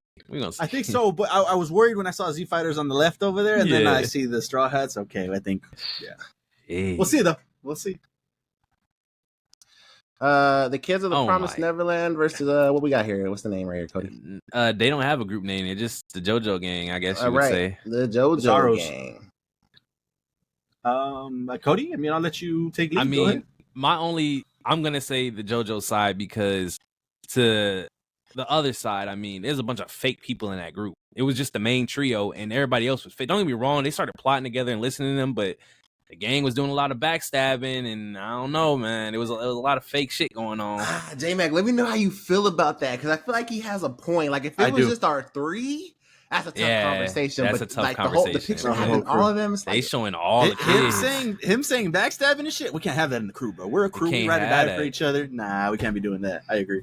Speaker 3: I think so, but I was worried when I saw Z Fighters on the left over there, and then I see the Straw Hats. Okay, I think we'll see though. We'll see.
Speaker 4: The Kids of the Promised Neverland versus what we got here? What's the name right here, Cody?
Speaker 2: They don't have a group name. They're just the JoJo Gang, I guess you would say.
Speaker 4: The JoJo Gang.
Speaker 3: Cody, I mean, I'll let you take lead.
Speaker 2: I mean, I'm gonna say the JoJo side because to the other side, I mean, there's a bunch of fake people in that group. It was just the main trio, and everybody else was fake. Don't get me wrong; they started plotting together and listening to them, but the gang was doing a lot of backstabbing, and I don't know, man. There was a lot of fake shit going on.
Speaker 4: J-Mac, let me know how you feel about that, because I feel like he has a point. Like, if it was just our three. That's a tough conversation.
Speaker 2: That's a tough conversation.
Speaker 4: The picture having all of them.
Speaker 2: They showing all the kids.
Speaker 3: Him saying backstabbing and shit. We can't have that in the crew, bro. We're a crew. We ride or die for each other. Nah, we can't be doing that. I agree.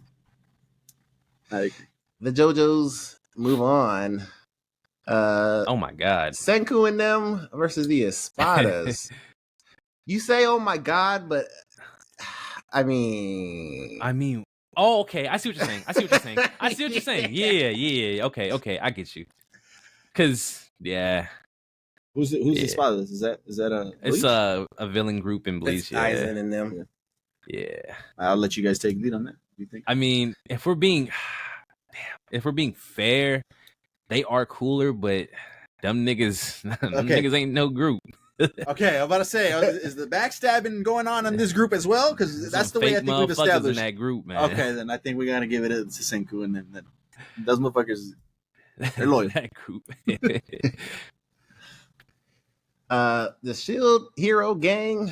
Speaker 4: The JoJos move on.
Speaker 2: Oh my god.
Speaker 4: Senku and them versus the Espadas. You say, "Oh my god," but I mean.
Speaker 2: Oh, okay. I see what you're saying. Yeah. Okay. I get you. Cause
Speaker 3: Who's the spot of this? Is that a Bleach?
Speaker 2: It's a villain group in Bleach.
Speaker 4: Yeah. Aizen and them.
Speaker 2: Yeah.
Speaker 3: I'll let you guys take lead on that. What do you think?
Speaker 2: I mean, if we're being fair, they are cooler, but them niggas ain't no group.
Speaker 3: Okay, I'm about to say, is the backstabbing going on in this group as well? Because that's the way I think we've established
Speaker 2: in that group, man.
Speaker 3: Okay, then I think we gotta give it to Senku, and then those motherfuckers, they're loyal.
Speaker 2: That group.
Speaker 4: The Shield Hero gang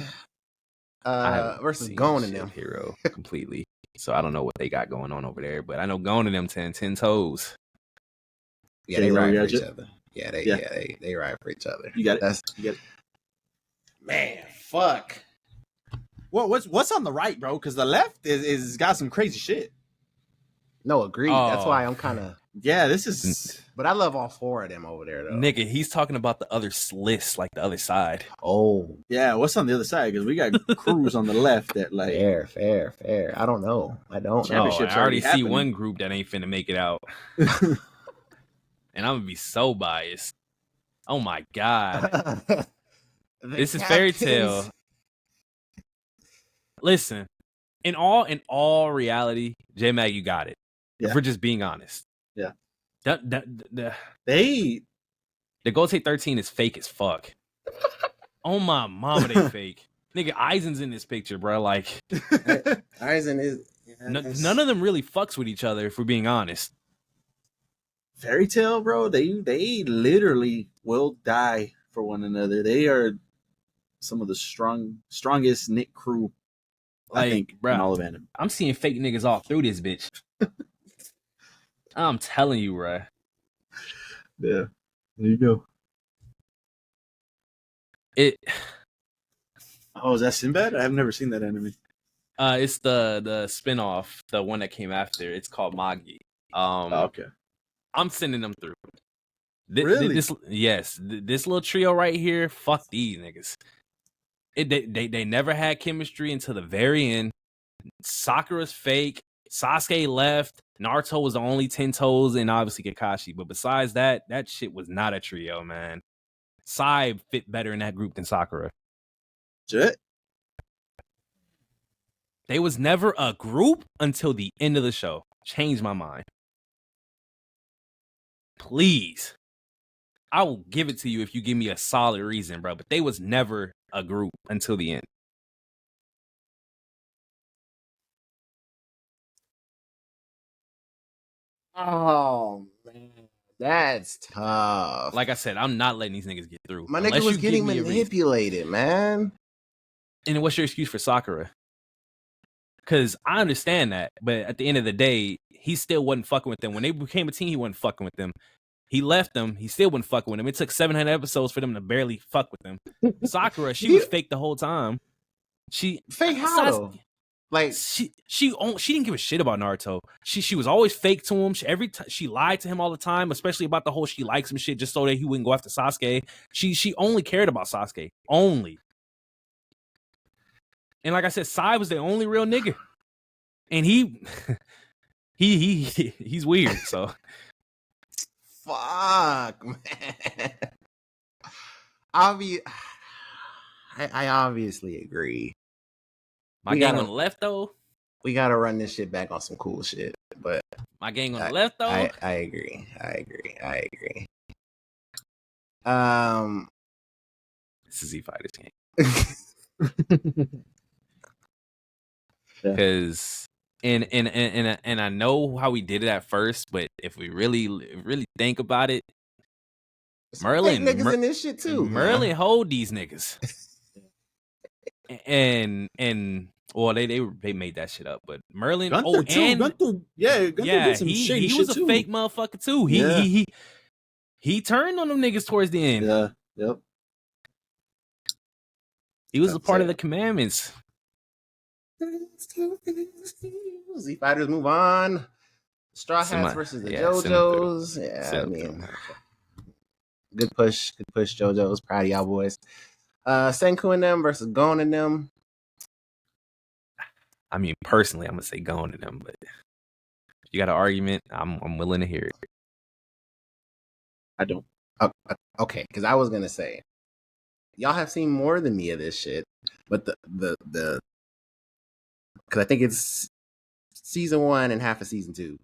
Speaker 4: versus Gon and them.
Speaker 2: Hero completely. So I don't know what they got going on over there, but I know Gon and them 10 toes.
Speaker 4: Yeah, they ride for each other. Yeah, they ride for each other.
Speaker 3: You got it. You got it.
Speaker 4: Man, fuck.
Speaker 3: Well, what's on the right, bro? Because the left is got some crazy shit.
Speaker 4: No, agreed. That's why I'm kind of.
Speaker 3: Yeah, this is.
Speaker 4: But I love all four of them over there, though.
Speaker 2: Nigga, he's talking about the other list, like the other side.
Speaker 4: Oh,
Speaker 3: yeah. What's on the other side? Because we got Cruz on the left that like.
Speaker 4: Fair. I don't know. I don't know.
Speaker 2: I already see one group that ain't finna make it out, and I'm gonna be so biased. Oh my god. This is Fairy Tail. Listen, in all reality, J-Mag, you got it.
Speaker 3: Yeah.
Speaker 2: If we're just being honest.
Speaker 3: Yeah.
Speaker 2: The
Speaker 3: Gotei
Speaker 2: 13 is fake as fuck. Oh my mama, they fake. Nigga, Aizen's in this picture, bro. Like
Speaker 4: Aizen is.
Speaker 2: None of them really fucks with each other, if we're being honest.
Speaker 3: Fairy Tail, bro. They literally will die for one another. They are some of the strongest knit crew, I think,
Speaker 2: bro,
Speaker 3: in all of anime.
Speaker 2: I'm seeing fake niggas all through this bitch. I'm telling you, bro.
Speaker 3: Yeah, there you go.
Speaker 2: Is
Speaker 3: that Sinbad? I've never seen that anime.
Speaker 2: It's the spinoff, the one that came after. It's called Magi.
Speaker 3: Okay.
Speaker 2: I'm sending them through.
Speaker 3: Really?
Speaker 2: This little trio right here. Fuck these niggas. They never had chemistry until the very end. Sakura's fake. Sasuke left. Naruto was the only 10 toes, and obviously Kakashi. But besides that shit was not a trio, man. Sai fit better in that group than Sakura.
Speaker 3: Jet?
Speaker 2: They was never a group until the end of the show. Changed my mind. Please. I will give it to you if you give me a solid reason, bro. But they was never a group until the end.
Speaker 4: Oh man, that's tough.
Speaker 2: Like I said, I'm not letting these niggas get through.
Speaker 4: My nigga was getting manipulated, man.
Speaker 2: And what's your excuse for Sakura? Because I understand that, but at the end of the day, he still wasn't fucking with them. When they became a team, he wasn't fucking with them. He left them. He still wasn't fucking with them. It took 700 episodes for them to barely fuck with them. Sakura, she was fake the whole time. She
Speaker 4: fake how? Like
Speaker 2: she didn't give a shit about Naruto. She was always fake to him. She lied to him all the time, especially about the whole she likes him shit just so that he wouldn't go after Sasuke. She only cared about Sasuke. Only. And like I said, Sai was the only real nigga. And he's weird, so
Speaker 4: fuck, man. I obviously agree.
Speaker 2: My gang on the left, though.
Speaker 4: We gotta run this shit back on some cool shit. But
Speaker 2: my gang on the left, though.
Speaker 4: I agree.
Speaker 2: This is Z-Fighters game. Because and I know how we did it at first, but if we really think about it, Merlin
Speaker 4: niggas in this shit too.
Speaker 2: Merlin hold these niggas. and well, they made that shit up, but Merlin
Speaker 3: Gunther Gunther did some
Speaker 2: he was a fake motherfucker too. He turned on them niggas towards the end.
Speaker 3: Yeah, yep.
Speaker 2: He was a part of the commandments.
Speaker 4: Z-Fighters move on. Straw Hats versus the JoJo's. Yeah, I mean, good push, JoJo's. Proud of y'all boys. Senku and them versus Gon and them.
Speaker 2: I mean, personally, I'm gonna say Gon and them, but if you got an argument, I'm willing to hear it.
Speaker 3: I don't.
Speaker 4: Okay, because I was gonna say y'all have seen more than me of this shit. But the because I think it's season 1 and half of season 2.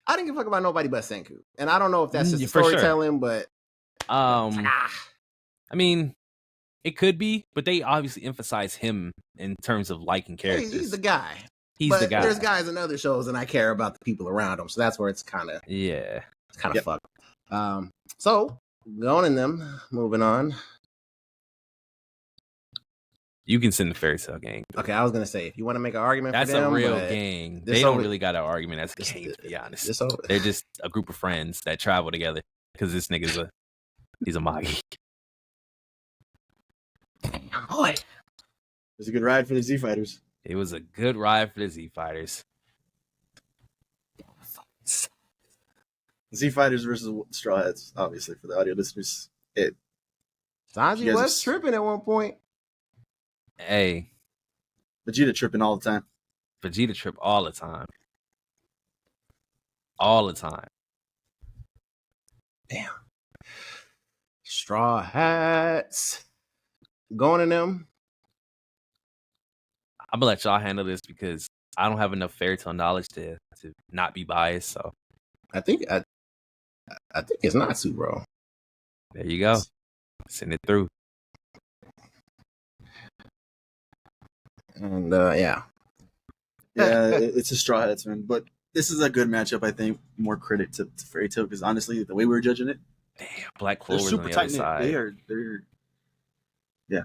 Speaker 4: I didn't give a fuck about nobody but Senku, and I don't know if that's just storytelling, but
Speaker 2: I mean, it could be, but they obviously emphasize him in terms of liking characters.
Speaker 4: He's the guy.
Speaker 2: He's the guy.
Speaker 4: There's guys in other shows, and I care about the people around him, so that's where it's kind of fucked. So going in them, moving on.
Speaker 2: You can send the Fairy Tail Gang.
Speaker 4: Okay, I was gonna say if you want to make an argument,
Speaker 2: that's
Speaker 4: for them,
Speaker 2: a real gang. They don't really got an argument as a gang, to be honest. They're just a group of friends that travel together because this nigga's he's a Magi.
Speaker 4: Boy,
Speaker 3: it was a good ride for the Z Fighters.
Speaker 2: It was a good ride for the Z Fighters.
Speaker 3: Z Fighters versus Straw Hats, obviously, for the audio listeners.
Speaker 4: Sanji was tripping at one point.
Speaker 2: Hey.
Speaker 3: Vegeta tripping all the time.
Speaker 2: Vegeta trip all the time. All the time.
Speaker 4: Damn. Straw Hats. Going in them.
Speaker 2: I'm gonna let y'all handle this because I don't have enough Fairy Tail knowledge to not be biased. So
Speaker 4: I think it's Natsu, bro.
Speaker 2: There you go. Send it through.
Speaker 4: And yeah,
Speaker 3: it's a Straw Hats, man. But this is a good matchup, I think. More credit to Fairy Tail because honestly, the way we were judging it,
Speaker 2: damn, Black Clover's
Speaker 3: super
Speaker 2: on the
Speaker 3: tight
Speaker 2: other side.
Speaker 3: They're yeah.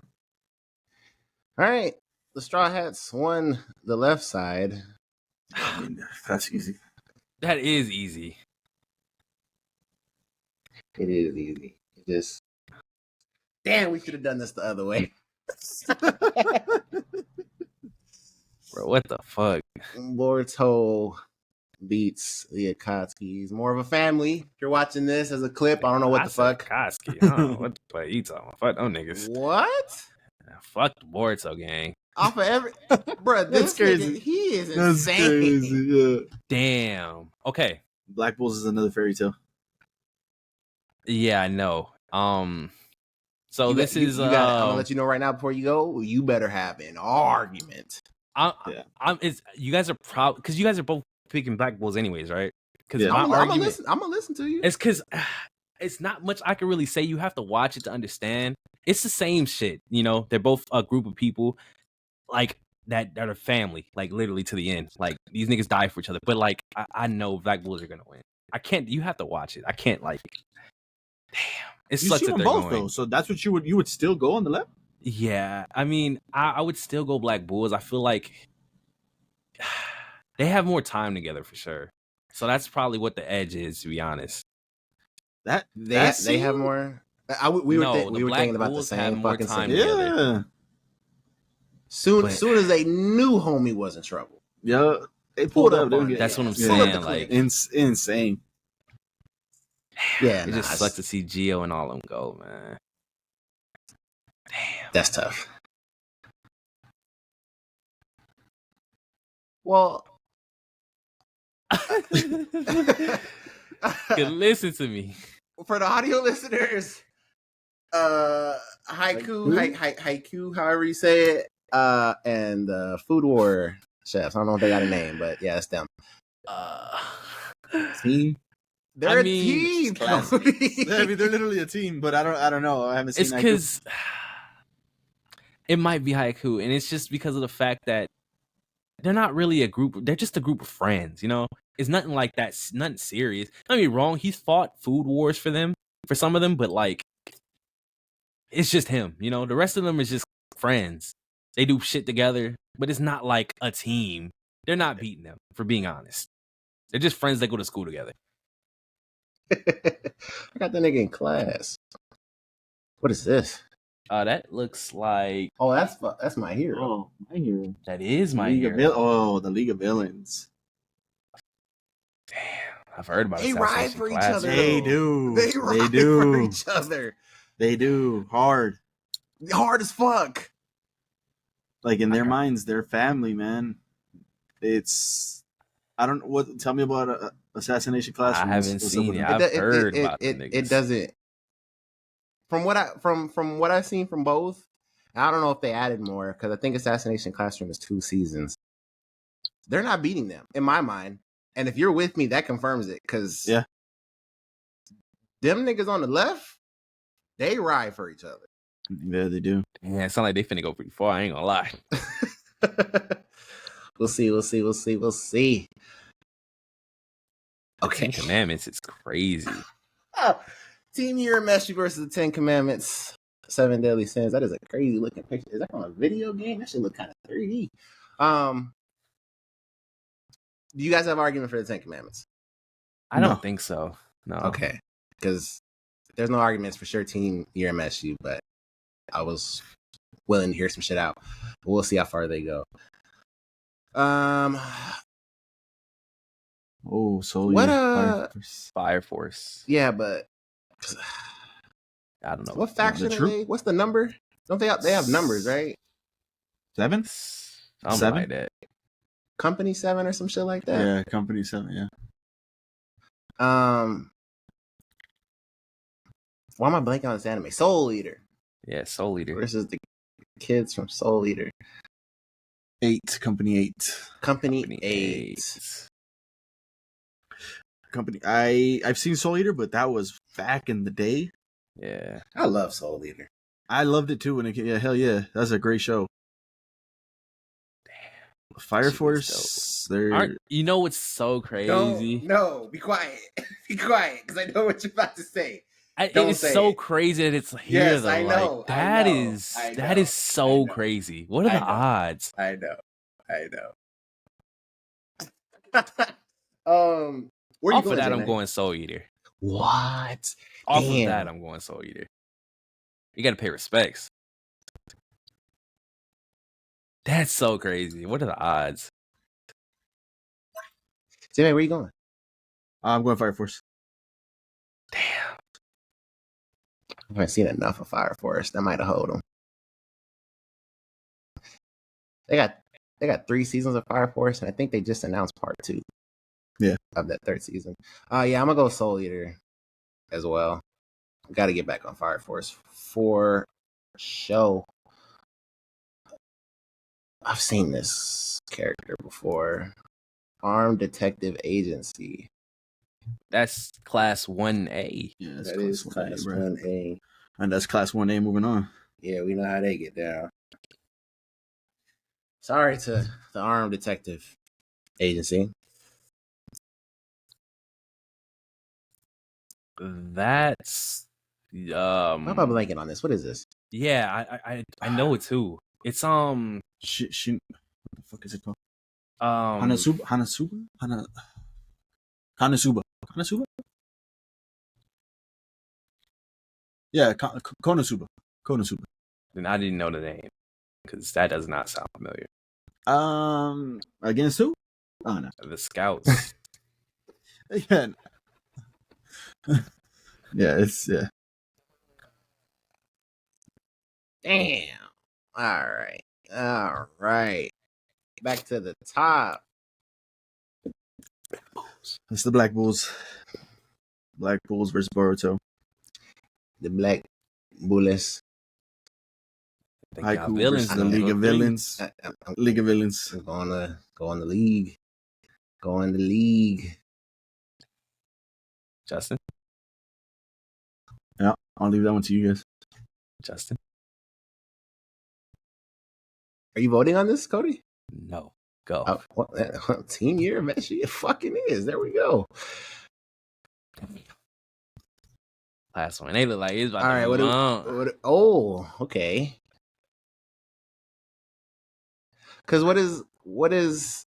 Speaker 4: All right, the Straw Hats won the left side.
Speaker 3: That's easy.
Speaker 2: That is easy.
Speaker 4: It is easy. It just damn, we should have done this the other way.
Speaker 2: Bro, what the fuck?
Speaker 4: Boruto beats the Akatsuki's. More of a family. If you're watching this as a clip, I don't know what the fuck.
Speaker 2: Akatsuki. I don't know what the fuck you talking about. Fuck them niggas.
Speaker 4: What?
Speaker 2: Fuck the Boruto gang.
Speaker 4: Off of every bro, this crazy. Nigga, he is insane. Crazy,
Speaker 3: yeah.
Speaker 2: Damn. Okay.
Speaker 3: Black Bulls is another Fairy Tail.
Speaker 2: Yeah, I know. So I'm
Speaker 4: gonna let you know right now before you go. You better have an argument.
Speaker 2: You guys are probably because you guys are both picking Black Bulls anyways, right? Because
Speaker 4: I'm gonna listen to you.
Speaker 2: It's because it's not much I can really say. You have to watch it to understand. It's the same shit, you know. They're both a group of people like that are family, like literally to the end. Like these niggas die for each other, but like I know Black Bulls are gonna win. I can't. You have to watch it. I can't like. Damn, it sucks that they're both going.
Speaker 3: Though, so that's what you would still go on the left.
Speaker 2: Yeah, I mean, I would still go Black Bulls. I feel like they have more time together for sure. So that's probably what the edge is, to be honest.
Speaker 3: That
Speaker 4: they have more. We were thinking about the same fucking
Speaker 2: time
Speaker 4: together.
Speaker 3: Yeah.
Speaker 4: Soon as they knew homie was in trouble.
Speaker 3: Yeah, they pulled up.
Speaker 2: That's what I'm saying. Like
Speaker 3: insane.
Speaker 4: Yeah,
Speaker 2: it just sucks to see Gio and all of them go, man. Damn,
Speaker 4: that's tough. Well,
Speaker 2: listen to me.
Speaker 4: For the audio listeners, haiku, however you say it, and Food War chefs. I don't know if they got a name, but yeah, it's them.
Speaker 3: Team.
Speaker 4: They're a team.
Speaker 3: I mean, they're literally a team, but I don't know. I haven't seen.
Speaker 2: It's because it might be haiku, and it's just because of the fact that they're not really a group. They're just a group of friends, you know. It's nothing like that. Nothing serious. Don't get me wrong. He's fought food wars for some of them, but like, it's just him. You know, the rest of them is just friends. They do shit together, but it's not like a team. They're not beating them, for being honest. They're just friends that go to school together.
Speaker 4: I got that nigga in class. What is this?
Speaker 2: That looks like.
Speaker 4: Oh, that's My Hero.
Speaker 3: Oh, My Hero.
Speaker 2: That is My Hero.
Speaker 3: The League of Villains.
Speaker 2: Damn, I've heard about.
Speaker 4: They ride for each other.
Speaker 3: They do.
Speaker 4: They ride for each other.
Speaker 3: They do hard
Speaker 4: as fuck.
Speaker 3: Like in their minds, they're family, man. It's. I don't what. Tell me about Assassination Classroom.
Speaker 2: I haven't seen it. I've heard about
Speaker 4: it. It doesn't. from what I've seen from both, I don't know if they added more because I think Assassination Classroom is 2 seasons. They're not beating them in my mind, and if you're with me, that confirms it. Because them niggas on the left, they ride for each other.
Speaker 3: Yeah, they do.
Speaker 2: Yeah, it sounds like they finna go pretty far. I ain't gonna lie.
Speaker 4: We'll see. Okay.
Speaker 2: 10 Commandments is crazy.
Speaker 4: Team Urameshi versus the 10 Commandments, 7 Deadly Sins. That is a crazy looking picture. Is that on a video game? That should look kind of 3D. Do you guys have an argument for the 10 Commandments?
Speaker 2: I don't think so. No.
Speaker 4: Okay. Because there's no arguments for sure Team Urameshi, but I was willing to hear some shit out. But we'll see how far they go.
Speaker 3: Oh, so
Speaker 4: what
Speaker 2: Fire Force.
Speaker 4: Yeah, but
Speaker 2: I don't know.
Speaker 4: What faction are they? What's the number? Don't they have numbers, right?
Speaker 3: 7?
Speaker 2: Something
Speaker 3: 7?
Speaker 2: like that.
Speaker 4: Company 7 or some shit like that.
Speaker 3: Yeah, Company 7, yeah.
Speaker 4: Why am I blanking on this anime? Soul Eater.
Speaker 2: Yeah, Soul Eater.
Speaker 4: Versus the kids from Soul Eater.
Speaker 3: 8, Company 8.
Speaker 4: Company 8.
Speaker 3: Company. I've seen Soul Eater, but that was back in the day.
Speaker 2: Yeah,
Speaker 4: I love Soul Eater.
Speaker 3: I loved it too when it came. Yeah, hell yeah, that's a great show. Damn, Fire Force.
Speaker 2: You know what's so crazy?
Speaker 4: No, be quiet, be quiet, because I know what you're about to say.
Speaker 2: It's so crazy that it's here.
Speaker 4: Yes,
Speaker 2: though.
Speaker 4: I know.
Speaker 2: Like, that is so crazy. What are the odds?
Speaker 4: I know.
Speaker 2: Where off of that, I'm going Soul Eater.
Speaker 4: What?
Speaker 2: Off of that, I'm going Soul Eater. You got to pay respects. That's so crazy. What are the odds?
Speaker 4: Jimmy, where you going?
Speaker 3: I'm going Fire Force.
Speaker 2: Damn.
Speaker 4: I haven't seen enough of Fire Force. That might have hold them. They got 3 seasons of Fire Force, and I think they just announced part 2.
Speaker 3: Yeah,
Speaker 4: of that 3rd season. Yeah, I'm gonna go Soul Eater as well. Got to get back on Fire Force for show. I've seen this character before. Armed Detective Agency.
Speaker 2: That's Class 1A.
Speaker 3: Yeah,
Speaker 4: that is Class 1A.
Speaker 3: And that's Class 1A moving on.
Speaker 4: Yeah, we know how they get down. Sorry to the Armed Detective Agency.
Speaker 2: That's
Speaker 4: why am I blanking on this? What is this?
Speaker 2: Yeah, I know it too. It's
Speaker 3: what the fuck is it called? Hanazuba. Yeah, Konosuba.
Speaker 2: And I didn't know the name because that does not sound familiar.
Speaker 3: Against who? Oh no,
Speaker 2: the Scouts.
Speaker 3: Yeah. Yeah.
Speaker 4: Damn. All right. Back to the top.
Speaker 3: It's the Black Bulls. Black Bulls versus Boruto.
Speaker 4: The Black Bulls.
Speaker 3: Haiku versus the League of Villains. League of Villains.
Speaker 4: Go on the league. Go in the league.
Speaker 2: Justin?
Speaker 3: Yeah, I'll leave that one to you guys.
Speaker 2: Justin?
Speaker 4: Are you voting on this, Cody?
Speaker 2: No. Go.
Speaker 4: Team Urameshi? It fucking is. There we go.
Speaker 2: Last one. They look like it's about
Speaker 4: all
Speaker 2: to
Speaker 4: right, okay. Because what is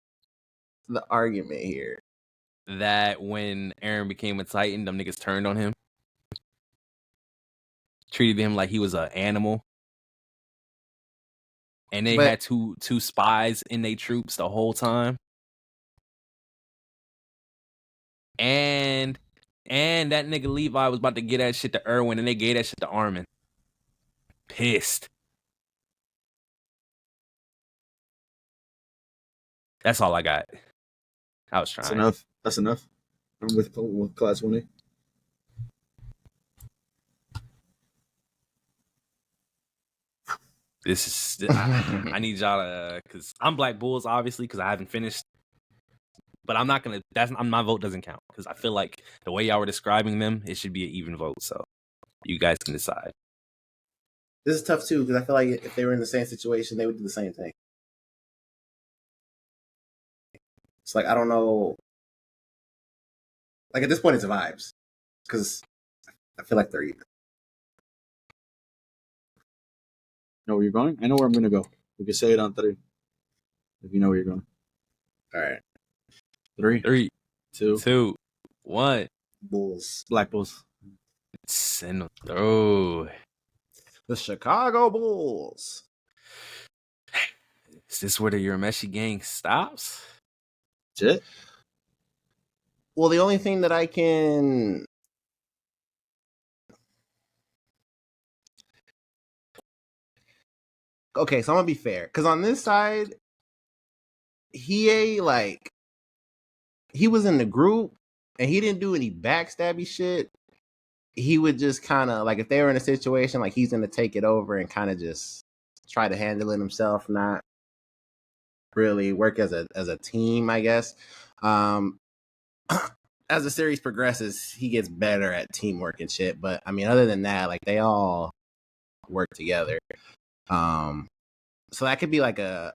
Speaker 4: the argument here?
Speaker 2: That when Eren became a Titan, them niggas turned on him. Treated him like he was an animal. And they had two spies in their troops the whole time. And that nigga Levi was about to get that shit to Erwin, and they gave that shit to Armin. Pissed. That's all I got. I was trying.
Speaker 3: That's enough. I'm with Class 1A.
Speaker 2: This is I need y'all to, because I'm Black Bulls, obviously, because I haven't finished. But I'm not gonna. My vote doesn't count because I feel like the way y'all were describing them, it should be an even vote. So you guys can decide.
Speaker 4: This is tough too because I feel like if they were in the same situation, they would do the same thing. It's like I don't know. Like at this point, it's vibes because I feel like they're even.
Speaker 3: Know where you're going? I know where I'm gonna go. We can say it on 3. If you know where you're going.
Speaker 4: All right.
Speaker 3: 3, 2,
Speaker 2: 1.
Speaker 4: Bulls.
Speaker 3: Black Bulls.
Speaker 2: Send them through.
Speaker 4: The Chicago Bulls.
Speaker 2: Is this where the Urameshi gang stops?
Speaker 3: That's it?
Speaker 4: Well, the only thing that I can... Okay, so I'm going to be fair. Because on this side, he was in the group, and he didn't do any backstabby shit. He would just kind of, like, if they were in a situation, like, he's going to take it over and kind of just try to handle it himself, not really work as a team, I guess. As the series progresses, he gets better at teamwork and shit. But I mean, other than that, like they all work together. So that could be like a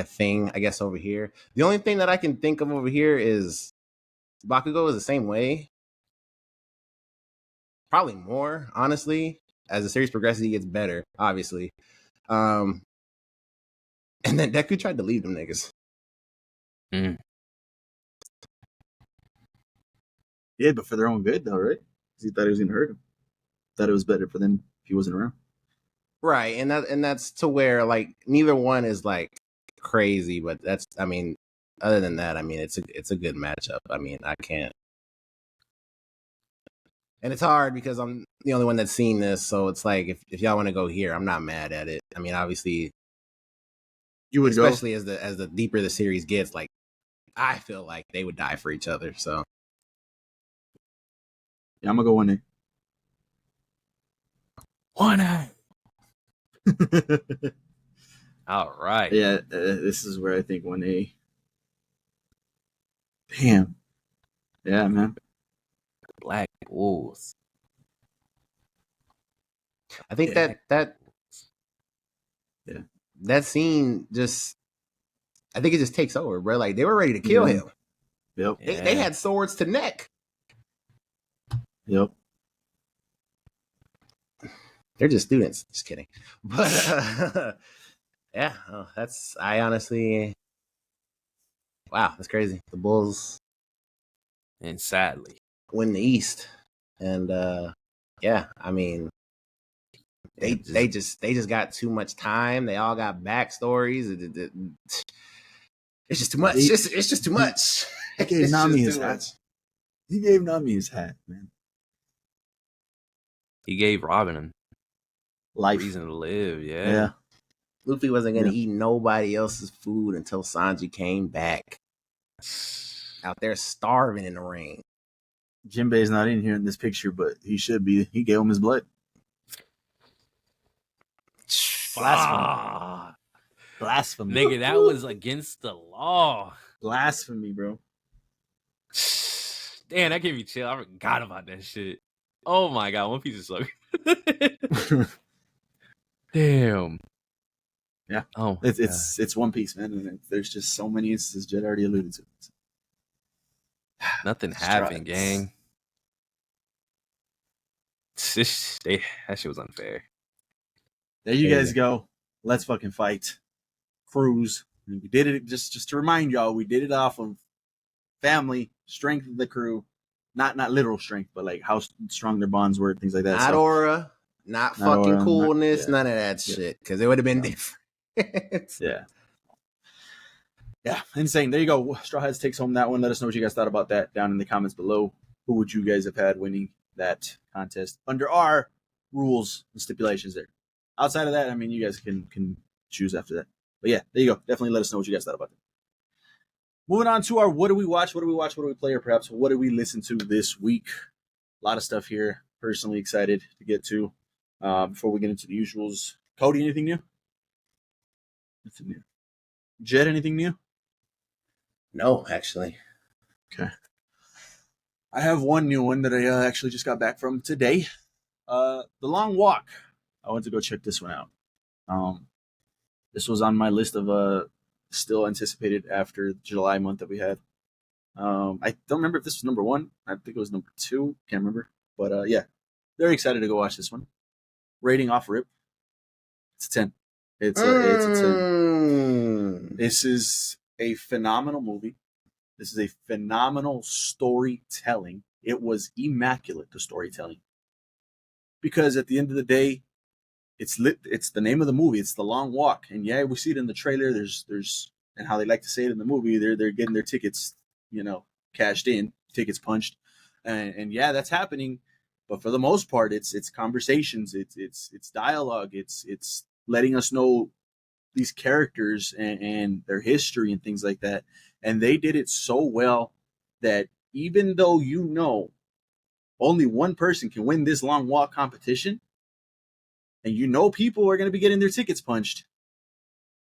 Speaker 4: thing, I guess, over here. The only thing that I can think of over here is Bakugo is the same way. Probably more, honestly. As the series progresses, he gets better, obviously. And then Deku tried to leave them niggas.
Speaker 2: Mm.
Speaker 3: Yeah, but for their own good, though, right? Because he thought he was going to hurt him. Thought it was better for them if he wasn't around.
Speaker 4: Right, and that's to where like neither one is like crazy, but that's, I mean, other than that, I mean, it's a good matchup. I mean, I can't, and it's hard because I'm the only one that's seen this, so it's like if y'all want to go here, I'm not mad at it. I mean, obviously,
Speaker 3: you would
Speaker 4: especially
Speaker 3: go.
Speaker 4: as the deeper the series gets, like I feel like they would die for each other. So
Speaker 3: yeah, I'm gonna go
Speaker 2: 1A. All right.
Speaker 3: Yeah, this is where I think 1A. Damn. Yeah, man.
Speaker 2: Black Bulls.
Speaker 4: I think that scene just, I think it just takes over, bro. Like they were ready to kill him.
Speaker 3: Yep.
Speaker 4: They had swords to neck.
Speaker 3: Yep.
Speaker 4: They're just students. Just kidding. But yeah, I honestly, wow, that's crazy. The Bulls,
Speaker 2: and sadly,
Speaker 4: win the East, and yeah, I mean, they just got too much time. They all got backstories. It's just too much. It's just too much.
Speaker 3: He gave Nami his hat. He gave Nami his hat, man.
Speaker 2: He gave Robin
Speaker 3: life,
Speaker 2: reason to live. Yeah.
Speaker 4: Luffy wasn't gonna eat nobody else's food until Sanji came back. Out there starving in the rain.
Speaker 3: Jinbei's not in here in this picture, but he should be. He gave him his blood.
Speaker 2: Blasphemy.
Speaker 3: Blasphemy.
Speaker 2: Nigga, that was against the law.
Speaker 3: Blasphemy, bro.
Speaker 2: Damn, that gave me chill. I forgot about that shit. Oh my god, One Piece is so good. Damn.
Speaker 3: Yeah.
Speaker 2: Oh,
Speaker 3: it's One Piece, man, and there's just so many instances Jed already alluded to.
Speaker 2: Nothing happened, gang. That shit was unfair.
Speaker 3: There you guys go. Let's fucking fight. Cruise. We did it just to remind y'all. We did it off of family, strength of the crew, not literal strength, but like how strong their bonds were, things like that.
Speaker 4: Not aura, not fucking aura, coolness, none of that shit. Because it would have been different.
Speaker 3: Yeah, insane. There you go. Straw Hats takes home that one. Let us know what you guys thought about that down in the comments below. Who would you guys have had winning that contest under our rules and stipulations there? Outside of that, I mean, you guys can choose after that. But yeah, there you go. Definitely let us know what you guys thought about that. Moving on to our what do we watch, what do we play, or perhaps what do we listen to this week? A lot of stuff here. Personally excited to get to. Before we get into the usuals, Cody, anything new? Nothing new. Jed, anything new?
Speaker 1: No, actually.
Speaker 3: Okay. I have one new one that I actually just got back from today. The Long Walk. I went to go check this one out. This was on my list of still anticipated after the July month that we had. I don't remember if this was number 1. I think it was number 2. Can't remember. But yeah, very excited to go watch this one. Rating off rip. It's a 10. It's a 10. This is a phenomenal movie. This is a phenomenal storytelling. It was immaculate, the storytelling. Because at the end of the day, it's the name of the movie. It's The Long Walk. And yeah, we see it in the trailer. There's and how they like to say it in the movie, they're getting their tickets, cashed in, tickets punched. And yeah, that's happening. But for the most part, it's conversations, it's dialogue, it's letting us know these characters and their history and things like that. And they did it so well that even though only one person can win this long walk competition, and people are going to be getting their tickets punched,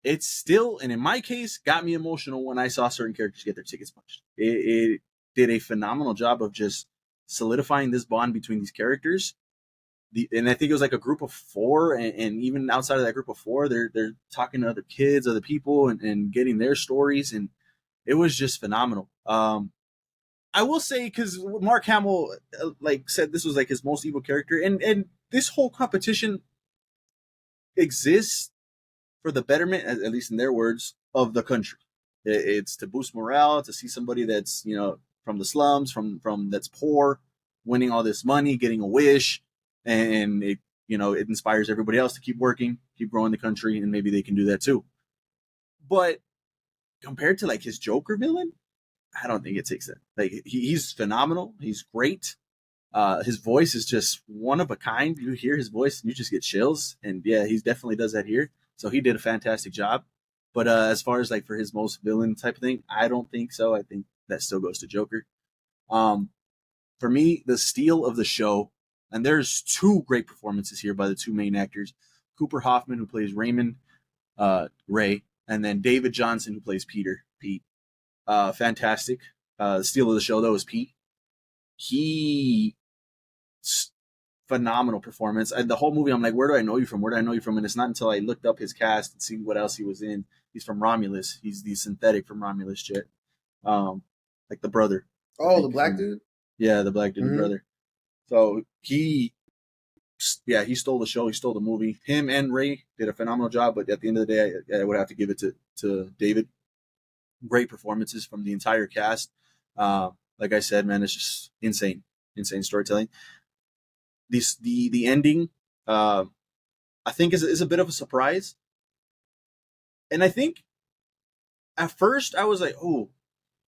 Speaker 3: it's still, and in my case, got me emotional when I saw certain characters get their tickets punched. It did a phenomenal job of just solidifying this bond between these characters. And I think it was like a group of 4, and even outside of that group of 4, they're talking to other kids, other people, and getting their stories, and it was just phenomenal. I will say, because Mark Hamill said this was like his most evil character, and this whole competition exists for the betterment, at least in their words, of the country. It's to boost morale, to see somebody that's from the slums, from that's poor, winning all this money, getting a wish, and it inspires everybody else to keep working, keep growing the country, and maybe they can do that too. But compared to his Joker villain, I don't think it takes that. He's phenomenal. He's great. His voice is just one of a kind. You hear his voice and you just get chills. And yeah, he definitely does that here. So he did a fantastic job. But as far as for his most villain type of thing, I don't think so. I think that still goes to Joker. For me, the steal of the show, and there's 2 great performances here by the 2 main actors, Cooper Hoffman, who plays Raymond Ray, and then David Johnson, who plays Pete. Fantastic. The steal of the show, though, is Pete. Phenomenal performance. And the whole movie, I'm like, where do I know you from? Where do I know you from? And it's not until I looked up his cast and see what else he was in. He's from Romulus. He's the synthetic from Romulus, Jet. The brother.
Speaker 4: Oh, the black dude?
Speaker 3: Yeah, the black dude, the brother. So he stole the show. He stole the movie. Him and Ray did a phenomenal job. But at the end of the day, I would have to give it to David. Great performances from the entire cast. Like I said, man, it's just insane storytelling. The ending, I think is a bit of a surprise. And I think at first I was like, oh,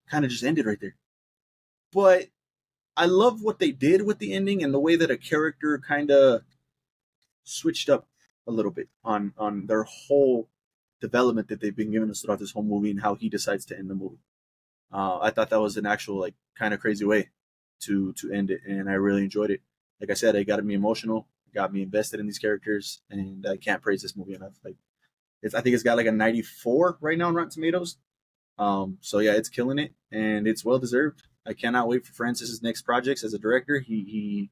Speaker 3: kind of just ended right there. But I love what they did with the ending and the way that a character kind of switched up a little bit on their whole development that they've been giving us throughout this whole movie and how he decides to end the movie. I thought that was an actual kind of crazy way to end it, and I really enjoyed it. Like I said, it got me emotional, got me invested in these characters, and I can't praise this movie enough. I think it's got a 94 right now on Rotten Tomatoes. So yeah, it's killing it, and it's well deserved. I cannot wait for Francis's next projects as a director. He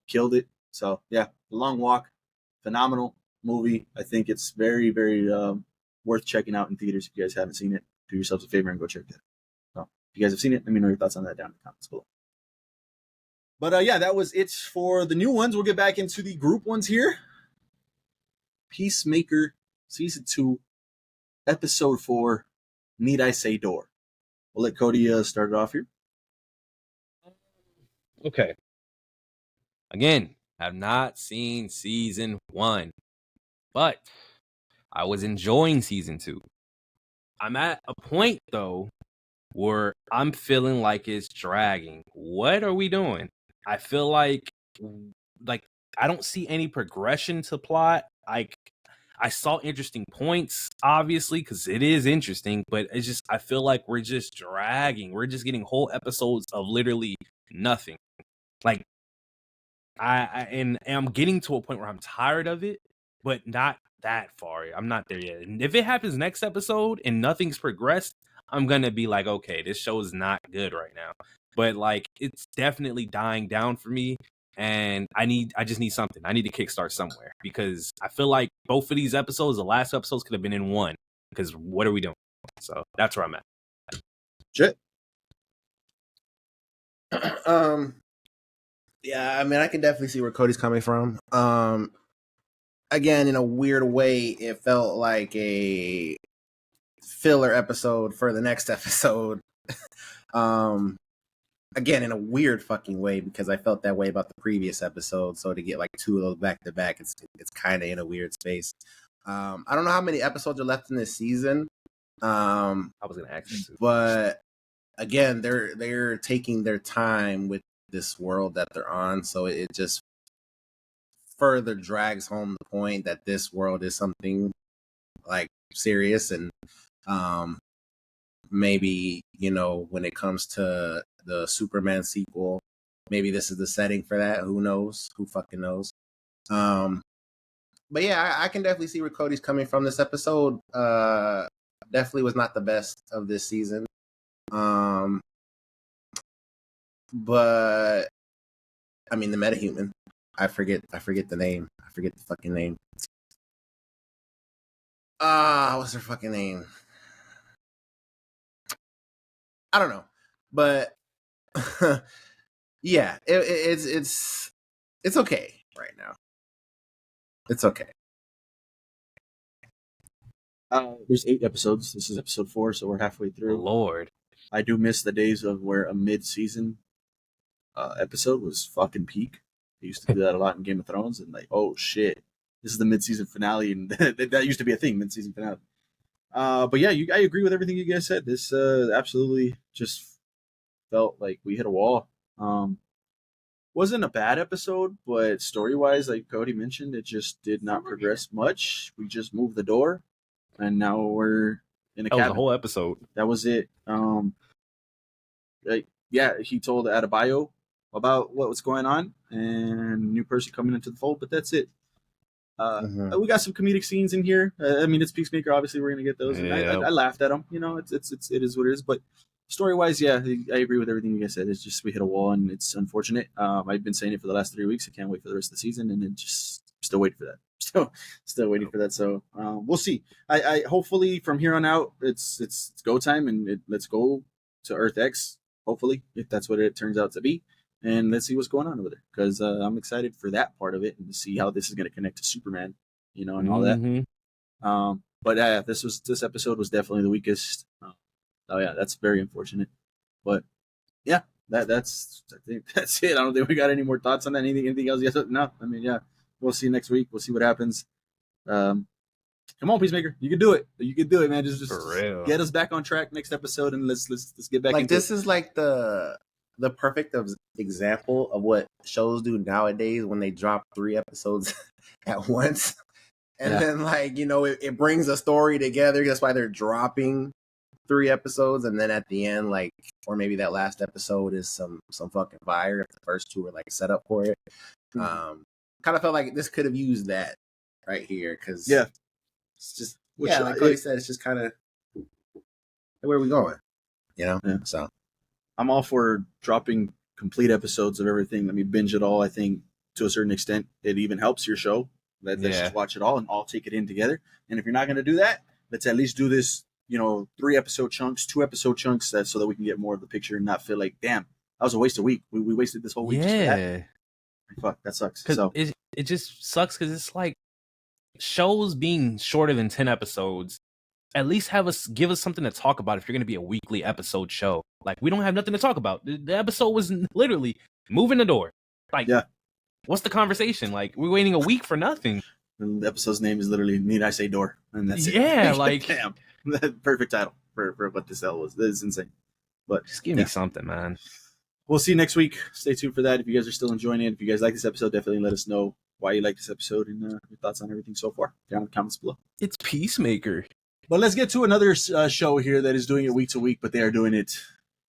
Speaker 3: killed it. So yeah, The Long Walk, phenomenal movie. I think it's very, very worth checking out in theaters. If you guys haven't seen it, do yourselves a favor and go check that. So if you guys have seen it, let me know your thoughts on that down in the comments below. But yeah, that was it for the new ones. We'll get back into the group ones here. Peacemaker Season 2, Episode 4, Need I Say Door. We'll let Cody start it off here.
Speaker 2: Okay. Again, have not seen Season 1, but I was enjoying Season 2. I'm at a point, though, where I'm feeling like it's dragging. What are we doing? I feel like I don't see any progression to plot. I saw interesting points, obviously, because it is interesting, but it's just, I feel like we're just dragging. We're just getting whole episodes of literally nothing. I'm getting to a point where I'm tired of it. but not that far. I'm not there yet. And if it happens next episode and nothing's progressed, I'm gonna be like, okay, this show is not good right now. But like, it's definitely dying down for me, and I just need something. I need to kickstart somewhere because I feel like both of these episodes, the last episodes, could have been in one. Because what are we doing? So that's where I'm at.
Speaker 3: Shit.
Speaker 4: Yeah, I mean, I can definitely see where Cody's coming from. Again, in a weird way, it felt like a filler episode for the next episode. Again, in a weird fucking way, because I felt that way about the previous episode. So to get like two of those back to back, it's kind of in a weird space. I don't know how many episodes are left in this season.
Speaker 2: I was gonna ask this,
Speaker 4: but again, they're taking their time with this world that they're on, so it just further drags home the point that this world is something like serious, and maybe, you know, when it comes to the Superman sequel, maybe this is the setting for that. Who knows? Who fucking knows? But yeah, I can definitely see where Cody's coming from. This episode definitely was not the best of this season. But I mean, the metahuman. I forget the name. I forget the fucking name. What's her fucking name? I don't know. But yeah, it's okay right now. It's okay.
Speaker 3: There's 8 episodes. This is episode 4, so we're halfway through.
Speaker 2: Lord.
Speaker 3: I do miss the days of where a mid-season episode was fucking peak. They used to do that a lot in Game of Thrones, and like, oh shit, this is the mid-season finale, and that used to be a thing, mid-season finale. But yeah, I agree with everything you guys said. This absolutely just felt like we hit a wall. Wasn't a bad episode, but story-wise, like Cody mentioned, it just did not progress much. We just moved the door, and now we're in a cabin.
Speaker 2: That was the whole episode.
Speaker 3: That was it. Yeah, he told Adebayo about what was going on and new person coming into the fold, but that's it. We got some comedic scenes in here. I mean, it's Peacemaker. Obviously, we're gonna get those. Yeah. And I laughed at them. You know, it is what it is. But story wise, yeah, I agree with everything you guys said. It's just we hit a wall, and it's unfortunate. I've been saying it for the last 3 weeks. I can't wait for the rest of the season, and then just still waiting for that. Still waiting for that. So we'll see. I hopefully from here on out, it's go time, and let's go to Earth X. Hopefully, if that's what it turns out to be. And let's see what's going on over there, because I'm excited for that part of it and to see how this is going to connect to Superman, you know, and all that. But this episode was definitely the weakest. Oh yeah, that's very unfortunate. But yeah, I think that's it. I don't think we got any more thoughts on that. Anything else? Yes? No. I mean, yeah, we'll see next week. We'll see what happens. Come on, Peacemaker, you can do it. You can do it, man. Just
Speaker 2: for real.
Speaker 3: Get us back on track next episode, and let's get back.
Speaker 4: Like
Speaker 3: into
Speaker 4: this is like the perfect example of what shows do nowadays when they drop 3 episodes at once, and then like, you know, it brings a story together. That's why they're dropping 3 episodes, and then at the end, like, or maybe that last episode is some fucking fire if the first 2 were like set up for it. Kind of felt like this could have used that right here, because it's just like Cody said, it's just kind of where are we going, you know?
Speaker 3: Yeah.
Speaker 4: So
Speaker 3: I'm all for dropping complete episodes of everything. Let me binge it all. I think to a certain extent, it even helps your show. Let's just watch it all and all take it in together. And if you're not going to do that, let's at least do this, 3 episode chunks, 2 episode chunks, so that we can get more of the picture and not feel like, damn, that was a waste of week. We wasted this whole week. Just for that. Fuck, that sucks. So
Speaker 2: it just sucks because it's like shows being shorter than 10 episodes. At least give us something to talk about if you're going to be a weekly episode show. Like, we don't have nothing to talk about. The episode was literally moving the door. Like, what's the conversation? Like, we're waiting a week for nothing.
Speaker 3: The episode's name is literally Need I Say Door? And that's it.
Speaker 2: Yeah, like,
Speaker 3: damn. Perfect title for what this hell was. This is insane. But
Speaker 2: just give me something, man.
Speaker 3: We'll see you next week. Stay tuned for that. If you guys are still enjoying it, if you guys like this episode, definitely let us know why you like this episode and your thoughts on everything so far down in the comments below.
Speaker 2: It's Peacemaker.
Speaker 3: But let's get to another show here that is doing it week to week, but they are doing it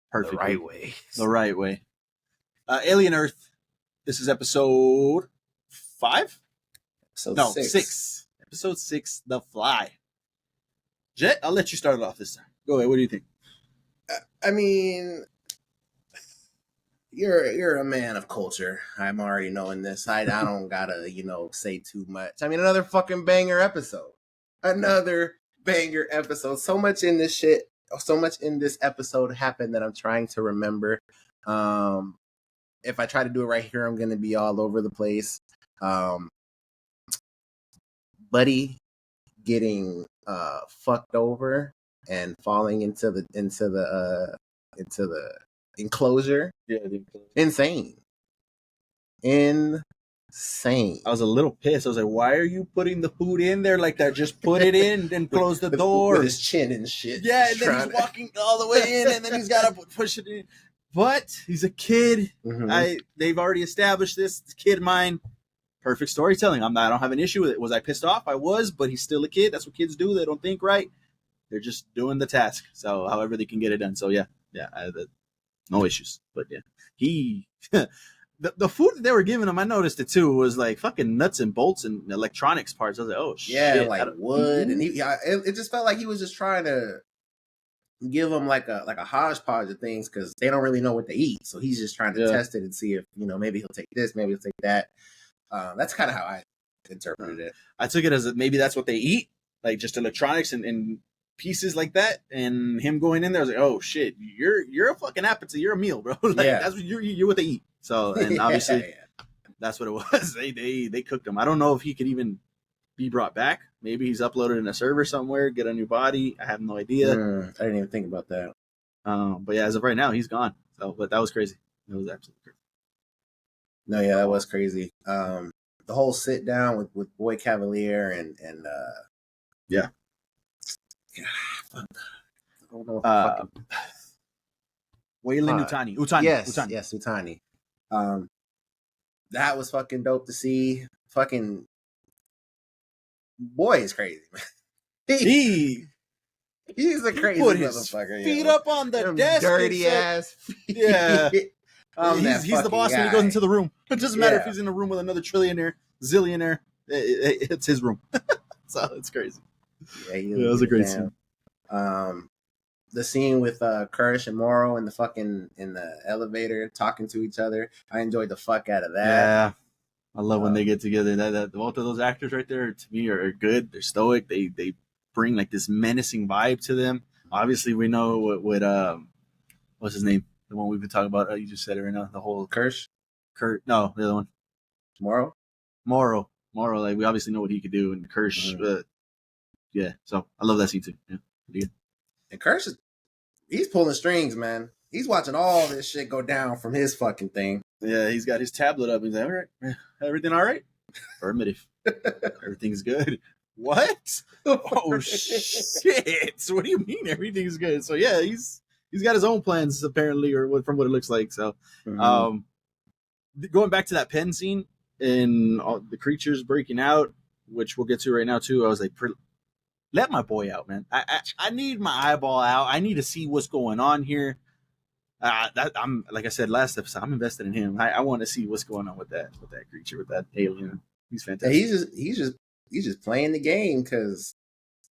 Speaker 3: perfectly. The right way. Alien Earth. This is episode 5?
Speaker 4: So
Speaker 3: 6. Episode 6, The Fly. Jet, I'll let you start it off this time. Go ahead. What do you think?
Speaker 4: I mean, you're a man of culture. I'm already knowing this. I don't gotta, say too much. I mean, another fucking banger episode. Another banger episode. So much in this shit. So much in this episode happened that I'm trying to remember. If I try to do it right here, I'm gonna be all over the place. Buddy getting fucked over and falling into the enclosure.
Speaker 3: Yeah, the enclosure.
Speaker 4: Insane. I
Speaker 3: was a little pissed. I was like, why are you putting the food in there like that? Just put it in and close the door.
Speaker 4: With his chin and shit.
Speaker 3: Yeah, and then he's walking all the way in and then he's got to push it in. But he's a kid. Mm-hmm. They've already established this. Kid mind. Perfect storytelling. I don't have an issue with it. Was I pissed off? I was, but he's still a kid. That's what kids do. They don't think right. They're just doing the task. So however they can get it done. So yeah, no issues. But yeah, he the food that they were giving him, I noticed it too, was like fucking nuts and bolts and electronics parts. I was like, oh shit,
Speaker 4: yeah, like wood, and it just felt like he was just trying to give them like a hodgepodge of things because they don't really know what to eat. So he's just trying to test it and see if maybe he'll take this, maybe he'll take that. That's kind of how I interpreted it.
Speaker 3: I took it as maybe that's what they eat, like just electronics and pieces like that. And him going in there, I was like, "Oh shit, you're a fucking appetite. You're a meal, bro. Like that's what you're what they eat." So and obviously that's what it was. They cooked him. I don't know if he could even be brought back. Maybe he's uploaded in a server somewhere, get a new body. I have no idea.
Speaker 4: I didn't even think about that.
Speaker 3: But yeah, as of right now, he's gone. So, but that was crazy. That was absolutely crazy.
Speaker 4: No, yeah, that was crazy. The whole sit down with Boy Cavalier and
Speaker 3: yeah.
Speaker 4: I don't know
Speaker 3: Weyland Utani.
Speaker 4: Yes, Utani. That was fucking dope to see. Fucking boy is crazy, man. He's a crazy motherfucker.
Speaker 3: Feet up on the desk.
Speaker 4: Dirty ass feet.
Speaker 3: Yeah. He's the boss when he goes into the room. It doesn't matter if he's in a room with another trillionaire, zillionaire. It's his room. So it's crazy.
Speaker 4: Yeah,
Speaker 3: it was a great scene.
Speaker 4: The scene with Kirsch and Morrow in the elevator talking to each other. I enjoyed the fuck out of that.
Speaker 3: Yeah, I love when they get together. That both of those actors right there to me are good. They're stoic. They bring like this menacing vibe to them. Obviously, we know what what's his name? The one we've been talking about. You just said it right now. The whole
Speaker 4: Kirsch.
Speaker 3: No, the other one.
Speaker 4: Morrow.
Speaker 3: Like we obviously know what he could do, and Kirsch. Yeah, so I love that scene too. Yeah.
Speaker 4: And Kirsch, he's pulling strings, man. He's watching all this shit go down from his fucking thing.
Speaker 3: Yeah, he's got his tablet up. He's like, all right, everything all right? Affirmative. Everything's good. What? Oh, shit. What do you mean everything's good? So, yeah, he's got his own plans, apparently, or from what it looks like. So, going back to that pen scene and all the creatures breaking out, which we'll get to right now, too, I was like, let my boy out, man. I need my eyeball out. I need to see what's going on here. I'm like I said last episode, I'm invested in him. I want to see what's going on with that creature, with that alien. He's fantastic.
Speaker 4: He's just playing the game because,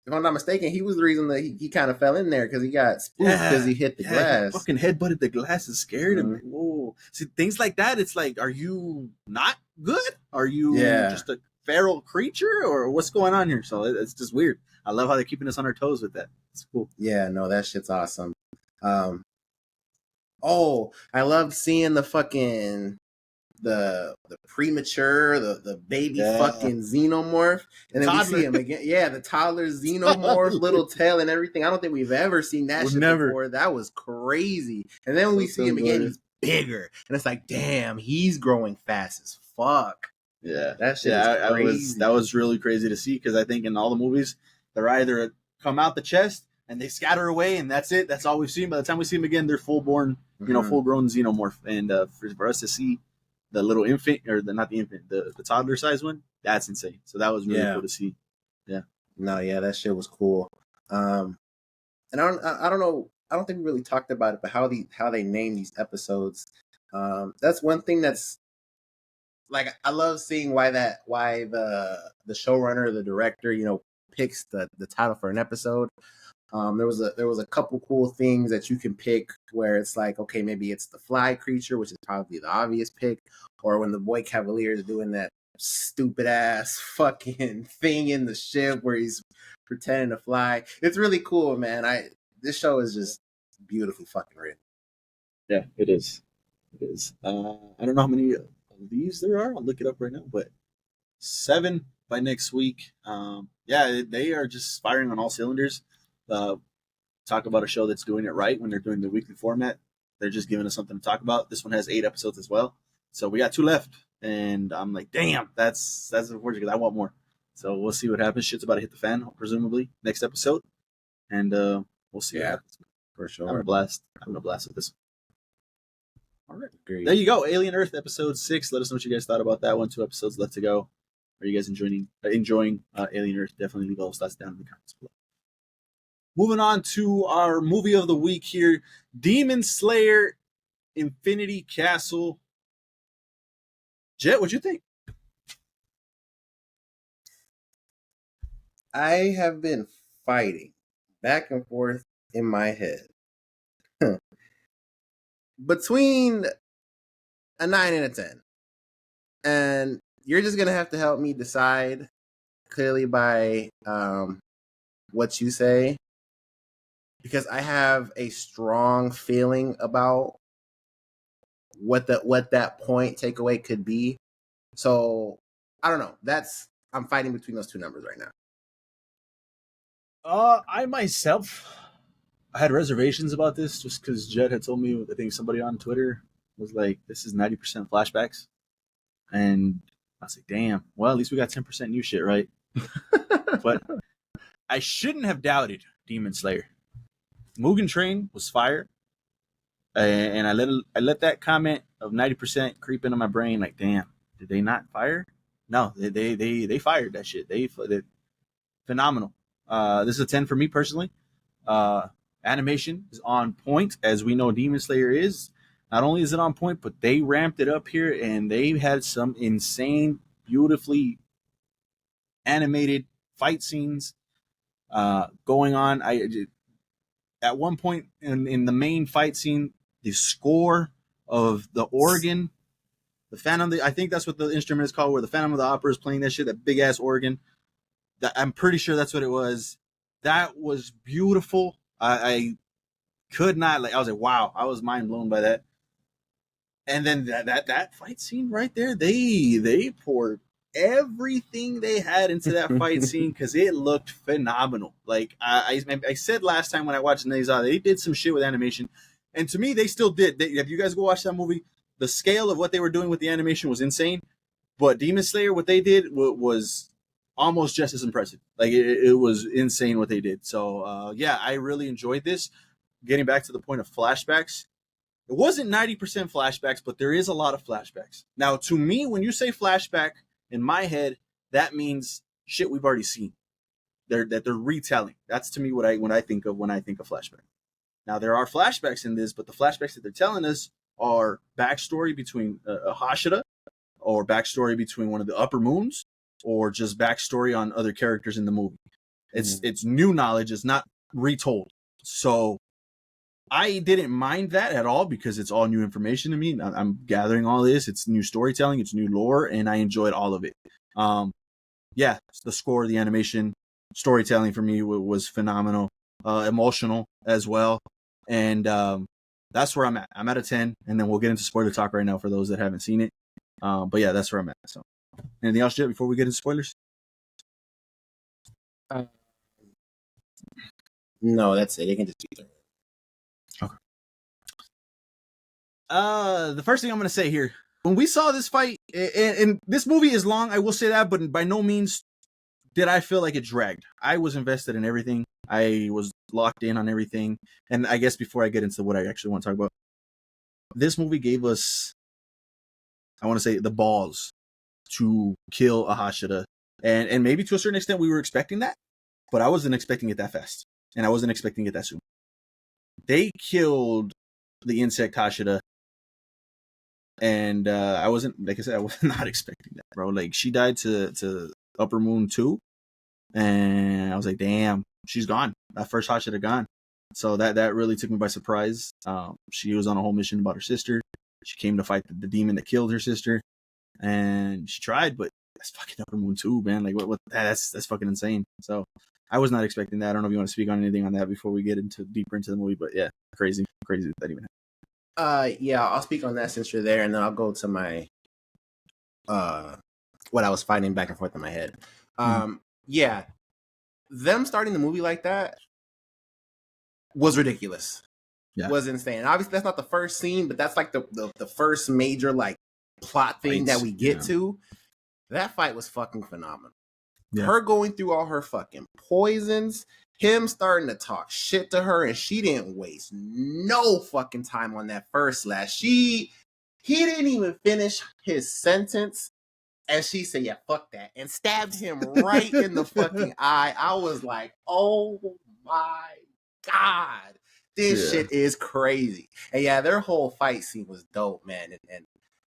Speaker 4: if I'm not mistaken, he was the reason that he kind of fell in there because he got spooked because he hit the glass.
Speaker 3: He fucking headbutted the glass and scared him. Whoa! See, things like that. It's like, are you not good? Are you just a feral creature, or what's going on here? So it's just weird. I love how they're keeping us on our toes with that. It's cool.
Speaker 4: Yeah, no, that shit's awesome. I loved seeing the fucking the premature, the baby fucking xenomorph, and then we see him again. Yeah, the toddler xenomorph, little tail and everything. I don't think we've ever seen that shit before. That was crazy. And then when we see him again, he's bigger, and it's like, damn, he's growing fast as fuck.
Speaker 3: Yeah, that shit is crazy. That was really crazy to see because I think in all the movies, they're either come out the chest and they scatter away, and that's it. That's all we've seen. By the time we see them again, they're full-born, full-grown xenomorph. And for us to see the little infant, or not the infant, the toddler-sized one, that's insane. So that was really cool to see. Yeah.
Speaker 4: No, yeah, that shit was cool. And I don't know. I don't think we really talked about it, but how they name these episodes. That's one thing that's like I love seeing why the showrunner, the director, picks the title for an episode. There was a couple cool things that you can pick where it's like, okay, maybe it's the fly creature, which is probably the obvious pick, or when the boy Cavalier is doing that stupid ass fucking thing in the ship where he's pretending to fly. It's really cool, man. This show is just beautifully fucking written.
Speaker 3: Yeah, it is. It is. I don't know how many of these there are. I'll look it up right now, but 7 by next week. Yeah, they are just firing on all cylinders. Talk about a show that's doing it right when they're doing the weekly format. They're just giving us something to talk about. This one has 8 episodes as well, so we got 2 left, and I'm like, damn, that's unfortunate because I want more. So we'll see what happens. Shit's about to hit the fan, presumably next episode, and we'll see.
Speaker 4: Yeah,
Speaker 3: what happens.
Speaker 4: For sure.
Speaker 3: Having a blast with this. All right,
Speaker 4: Agreed.
Speaker 3: there you go. Alien Earth episode 6. Let us know what you guys thought about that one. 2 episodes left to go. Are you guys enjoying Alien Earth? Definitely leave all those thoughts down in the comments below. Moving on to our movie of the week here, Demon Slayer Infinity Castle. Jet, what'd you think?
Speaker 4: I have been fighting back and forth in my head between a 9 and a 10. And you're just going to have to help me decide clearly by what you say, because I have a strong feeling about what that point takeaway could be. So I don't know. I'm fighting between those two numbers right now.
Speaker 3: I myself had reservations about this just because Jet had told me, I think somebody on Twitter was like, this is 90% flashbacks. And I was like, damn, well, at least we got 10% new shit, right? But I shouldn't have doubted Demon Slayer. Mugen Train was fire. And I let that comment of 90% creep into my brain. Like, damn, did they not fire? No, they fired that shit. They phenomenal. This is a 10 for me personally. Animation is on point, as we know Demon Slayer is. Not only is it on point, but they ramped it up here, and they had some insane, beautifully animated fight scenes going on. At one point in the main fight scene, the score of the organ, the Phantom, I think that's what the instrument is called, where the Phantom of the Opera is playing that shit, that big ass organ. I'm pretty sure that's what it was. That was beautiful. I could not, I was like, wow, I was mind blown by that. And then that fight scene right there, they poured everything they had into that fight scene because it looked phenomenal. Like I said last time when I watched Neza, they did some shit with animation, and to me, they still did. If you guys go watch that movie, the scale of what they were doing with the animation was insane. But Demon Slayer, what they did was almost just as impressive. Like it was insane what they did. So yeah, I really enjoyed this. Getting back to the point of flashbacks, it wasn't 90% flashbacks, but there is a lot of flashbacks. Now, to me, when you say flashback, in my head, that means shit we've already seen. They're retelling. That's to me what I think of when I think of flashback. Now, there are flashbacks in this, but the flashbacks that they're telling us are backstory between Hashira, or backstory between one of the upper moons, or just backstory on other characters in the movie. It's new knowledge. It's not retold. So I didn't mind that at all because it's all new information to me. I'm gathering all this. It's new storytelling. It's new lore, and I enjoyed all of it. Yeah, the score, the animation, storytelling for me was phenomenal. Emotional as well. And that's where I'm at. I'm at a 10, and then we'll get into spoiler talk right now for those that haven't seen it. But yeah, that's where I'm at. So, anything else, Jet, before we get into spoilers?
Speaker 4: No, that's it. It can just be there.
Speaker 3: Okay. The first thing I'm going to say here, when we saw this fight, and this movie is long, I will say that, but by no means did I feel like it dragged. I was invested in everything. I was locked in on everything. And I guess before I get into what I actually want to talk about, this movie gave us, I want to say, the balls to kill a Hashira. And maybe to a certain extent we were expecting that, but I wasn't expecting it that fast. And I wasn't expecting it that soon. They killed the insect Hashira And I wasn't, like I said, I was not expecting that, bro. Like, she died to Upper Moon 2, and I was like, damn, she's gone. That first hot should have gone. So that really took me by surprise. She was on a whole mission about her sister. She came to fight the demon that killed her sister, and she tried, but that's fucking Upper Moon 2, man. Like, what that's fucking insane. So I was not expecting that. I don't know if you want to speak on anything on that before we get deeper into the movie, but yeah, crazy that even happened.
Speaker 4: Yeah, I'll speak on that since you're there, and then I'll go to my what I was fighting back and forth in my head. Yeah, them starting the movie like that was ridiculous. Yeah. Was insane. Obviously, that's not the first scene, but that's like the first major like plot thing that we get to. That fight was fucking phenomenal. Yeah. Her going through all her fucking poisons, him starting to talk shit to her, and she didn't waste no fucking time on that first slash. He didn't even finish his sentence, and she said, "Yeah, fuck that," and stabbed him right in the fucking eye. I was like, "Oh my god, this shit is crazy." And yeah, their whole fight scene was dope, man.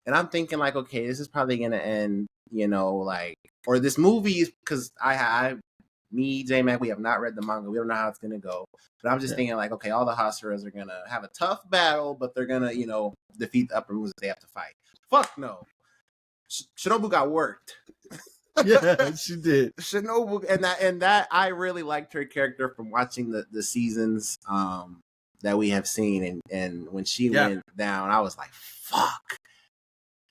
Speaker 4: And I'm thinking like, okay, this is probably gonna end, you know, like, or this movie is, because me, J-Mac, we have not read the manga. We don't know how it's gonna go. But I'm just thinking like, okay, all the Hasuras are gonna have a tough battle, but they're gonna, you know, defeat the Upper Moons that they have to fight. Fuck no. Shinobu got worked.
Speaker 3: Yeah, she did.
Speaker 4: Shinobu, and that I really liked her character from watching the seasons that we have seen, and when she went down, I was like, fuck.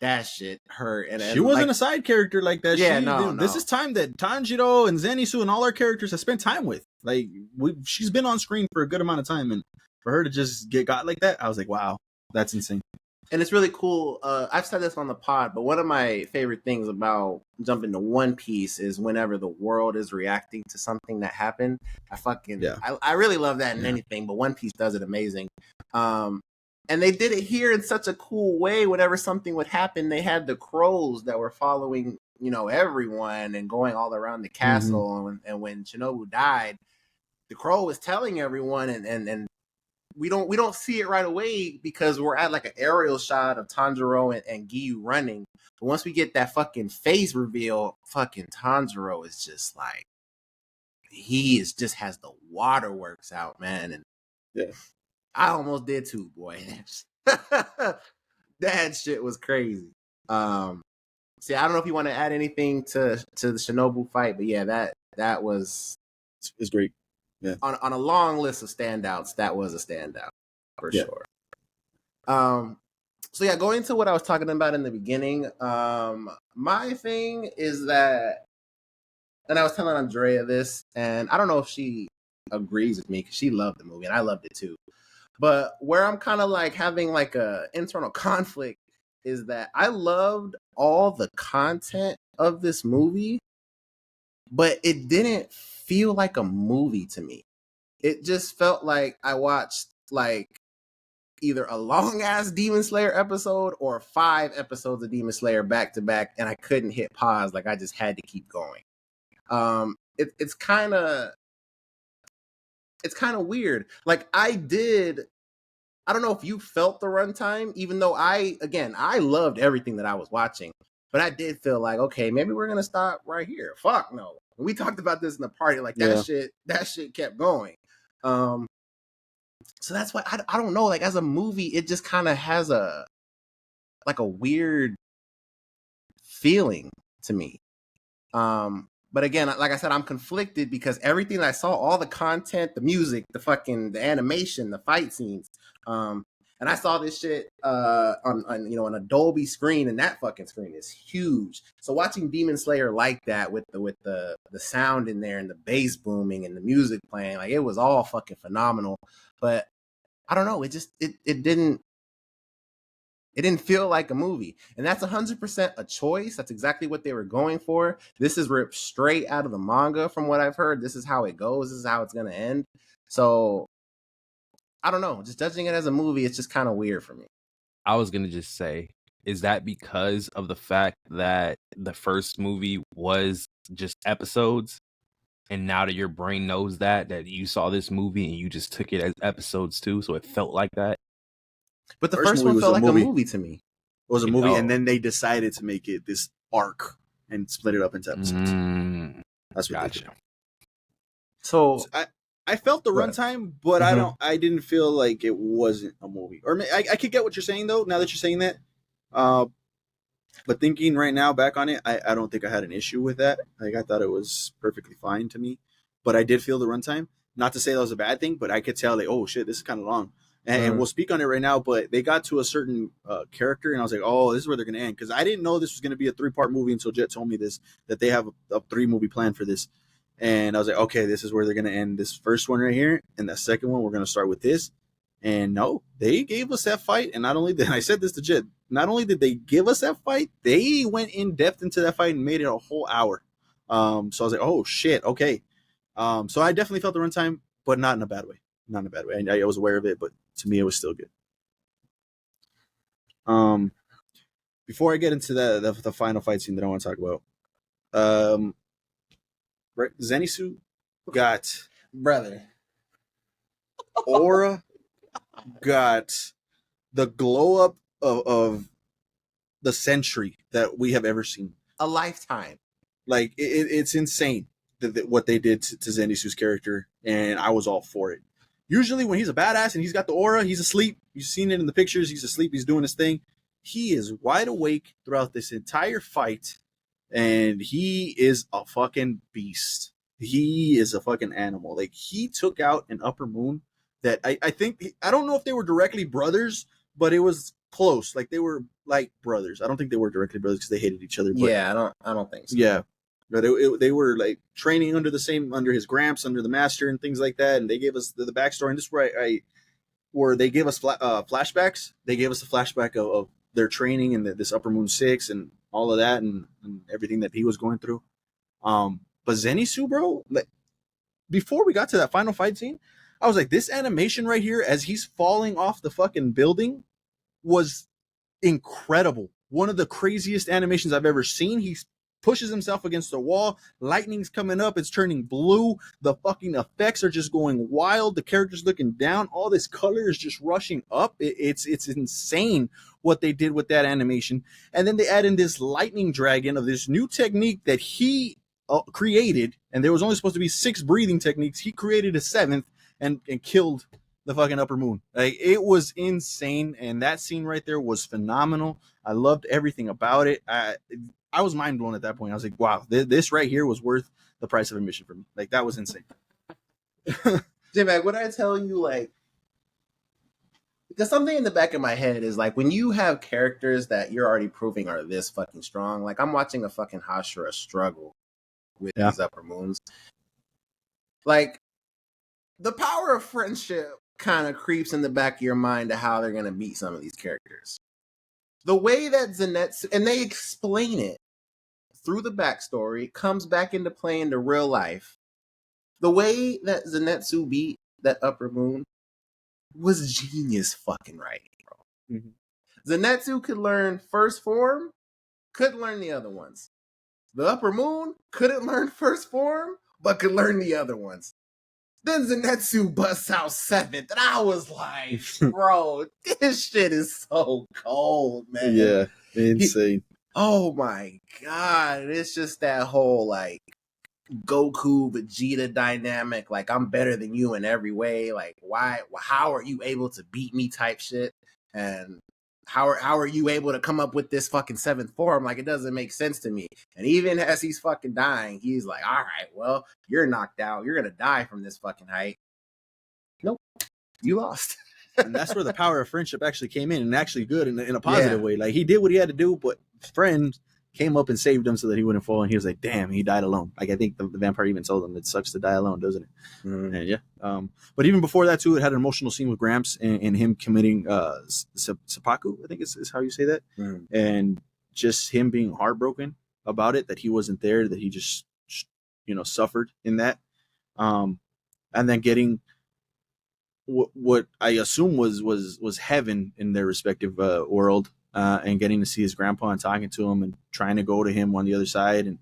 Speaker 4: That shit hurt. And
Speaker 3: she wasn't a side character like that. Yeah, no. This is time that Tanjiro and Zenitsu and all our characters have spent time with. Like, she's been on screen for a good amount of time, and for her to just get got like that, I was like, wow, that's insane.
Speaker 4: And it's really cool. I've said this on the pod, but one of my favorite things about jumping to One Piece is whenever the world is reacting to something that happened. I really love that in anything, but One Piece does it amazing. And they did it here in such a cool way. Whenever something would happen, they had the crows that were following, you know, everyone and going all around the castle. And when Shinobu died, the crow was telling everyone, and we don't see it right away because we're at like an aerial shot of Tanjiro and Giyu running. But once we get that fucking face reveal, fucking Tanjiro is just like, he is just has the waterworks out, man. And I almost did too, boy. That shit was crazy. See, I don't know if you want to add anything to the Shinobu fight, but yeah, that was
Speaker 3: great. Yeah.
Speaker 4: On a long list of standouts, that was a standout for sure. So yeah, going to what I was talking about in the beginning, my thing is that, and I was telling Andrea this, and I don't know if she agrees with me because she loved the movie and I loved it too. But where I'm kind of like having like a internal conflict is that I loved all the content of this movie, but it didn't feel like a movie to me. It just felt like I watched like either a long ass Demon Slayer episode or 5 episodes of Demon Slayer back to back, and I couldn't hit pause. Like I just had to keep going. It's kind of weird. Like I don't know if you felt the runtime, even though I loved everything that I was watching, but I did feel like, okay, maybe we're going to stop right here. Fuck no. We talked about this in the party, like that shit kept going. So that's why I don't know, like as a movie, it just kind of has a weird feeling to me. But again, like I said, I'm conflicted because everything that I saw, all the content, the music, the animation, the fight scenes, and I saw this shit on you know, on a Dolby screen, and that fucking screen is huge. So watching Demon Slayer like that with the sound in there and the bass booming and the music playing, like it was all fucking phenomenal. But I don't know, it didn't feel like a movie. And that's 100% a choice. That's exactly what they were going for. This is ripped straight out of the manga from what I've heard. This is how it goes. This is how it's going to end. So, I don't know. Just judging it as a movie, it's just kind of weird for me.
Speaker 2: I was going to just say, is that because of the fact that the first movie was just episodes? And now that your brain knows that you saw this movie and you just took it as episodes too, so it felt like that?
Speaker 4: But the first one felt like a movie to me.
Speaker 3: was a movie, and then they decided to make it this arc and split it up into episodes. That's what they did. So I felt the runtime, but I didn't feel like it wasn't a movie. Or I could get what you're saying though. Now that you're saying that, but thinking right now back on it, I don't think I had an issue with that. Like I thought it was perfectly fine to me, but I did feel the runtime. Not to say that was a bad thing, but I could tell like, oh shit, this is kind of long. And we'll speak on it right now. But they got to a certain character, and I was like, oh, this is where they're gonna end, because I didn't know this was gonna be a 3-part movie until Jet told me this, that they have a 3-movie plan for this. And I was like, okay, this is where they're going to end this first one right here. And the second one, we're going to start with this. And no, they gave us that fight. And not only did I said this to Jet, not only did they give us that fight, they went in depth into that fight and made it a whole hour. So I was like, oh shit, okay. So I definitely felt the runtime, but not in a bad way. Not in a bad way. I was aware of it, but to me, it was still good. Before I get into the final fight scene that I want to talk about, right, Zenitsu got
Speaker 4: brother.
Speaker 3: Aura got the glow up of the century that we have ever seen.
Speaker 4: A lifetime.
Speaker 3: Like it's insane that what they did to Zenitsu's character, and I was all for it. Usually when he's a badass and he's got the aura, he's asleep. You've seen it in the pictures. He's asleep. He's doing his thing. He is wide awake throughout this entire fight. And he is a fucking beast. He is a fucking animal. Like, he took out an Upper Moon that I think, I don't know if they were directly brothers, but it was close. Like, they were like brothers. I don't think they were directly brothers because they hated each other. But,
Speaker 4: yeah, I don't think so.
Speaker 3: Yeah. But they were like training under his Gramps, under the Master and things like that. And they gave us the backstory. And this is where they gave us flashbacks. They gave us a flashback of their training and this Upper Moon 6 and all of that and everything that he was going through. But Zenitsu, bro, like, before we got to that final fight scene, I was like, this animation right here as he's falling off the fucking building was incredible. One of the craziest animations I've ever seen. He pushes himself against the wall. Lightning's coming up. It's turning blue. The fucking effects are just going wild. The character's looking down. All this color is just rushing up. It's insane what they did with that animation. And then they add in this lightning dragon of this new technique that he created. And there was only supposed to be 6 breathing techniques. He created a 7th and killed the fucking Upper Moon. Like, it was insane. And that scene right there was phenomenal. I loved everything about it. I was mind blown at that point. I was like, wow, this right here was worth the price of admission for me. Like, that was insane.
Speaker 4: J-Mac, what I tell you, like, because something in the back of my head is like, when you have characters that you're already proving are this fucking strong, like, I'm watching a fucking Hashira struggle with these Upper Moons. Like, the power of friendship kind of creeps in the back of your mind to how they're going to beat some of these characters. The way that Zenitsu, and they explain it through the backstory, comes back into play into real life. The way that Zenitsu beat that Upper Moon was genius fucking writing, bro. Mm-hmm. Zenitsu could learn first form, couldn't learn the other ones. The Upper Moon couldn't learn first form, but could learn the other ones. Then Zenitsu busts out 7th, and I was like, bro, this shit is so cold, man.
Speaker 3: Yeah, insane.
Speaker 4: Oh my god, it's just that whole, like, Goku Vegeta dynamic, like, I'm better than you in every way, like, how are you able to beat me type shit, and how are you able to come up with this fucking 7th form? Like, it doesn't make sense to me. And even as he's fucking dying, he's like, all right, well, you're knocked out, you're gonna die from this fucking height. Nope, you lost.
Speaker 3: And that's where the power of friendship actually came in, and actually good in a positive way. Like, he did what he had to do, but his friend came up and saved him so that he wouldn't fall. And he was like, damn, he died alone. Like, I think the vampire even told him it sucks to die alone, doesn't it? Mm-hmm. And yeah. But even before that too, it had an emotional scene with Gramps and him committing seppuku, I think is how you say that. Mm-hmm. And just him being heartbroken about it, that he wasn't there, that he just, suffered in that. And then getting what I assume was heaven in their respective world, and getting to see his grandpa and talking to him and trying to go to him on the other side, and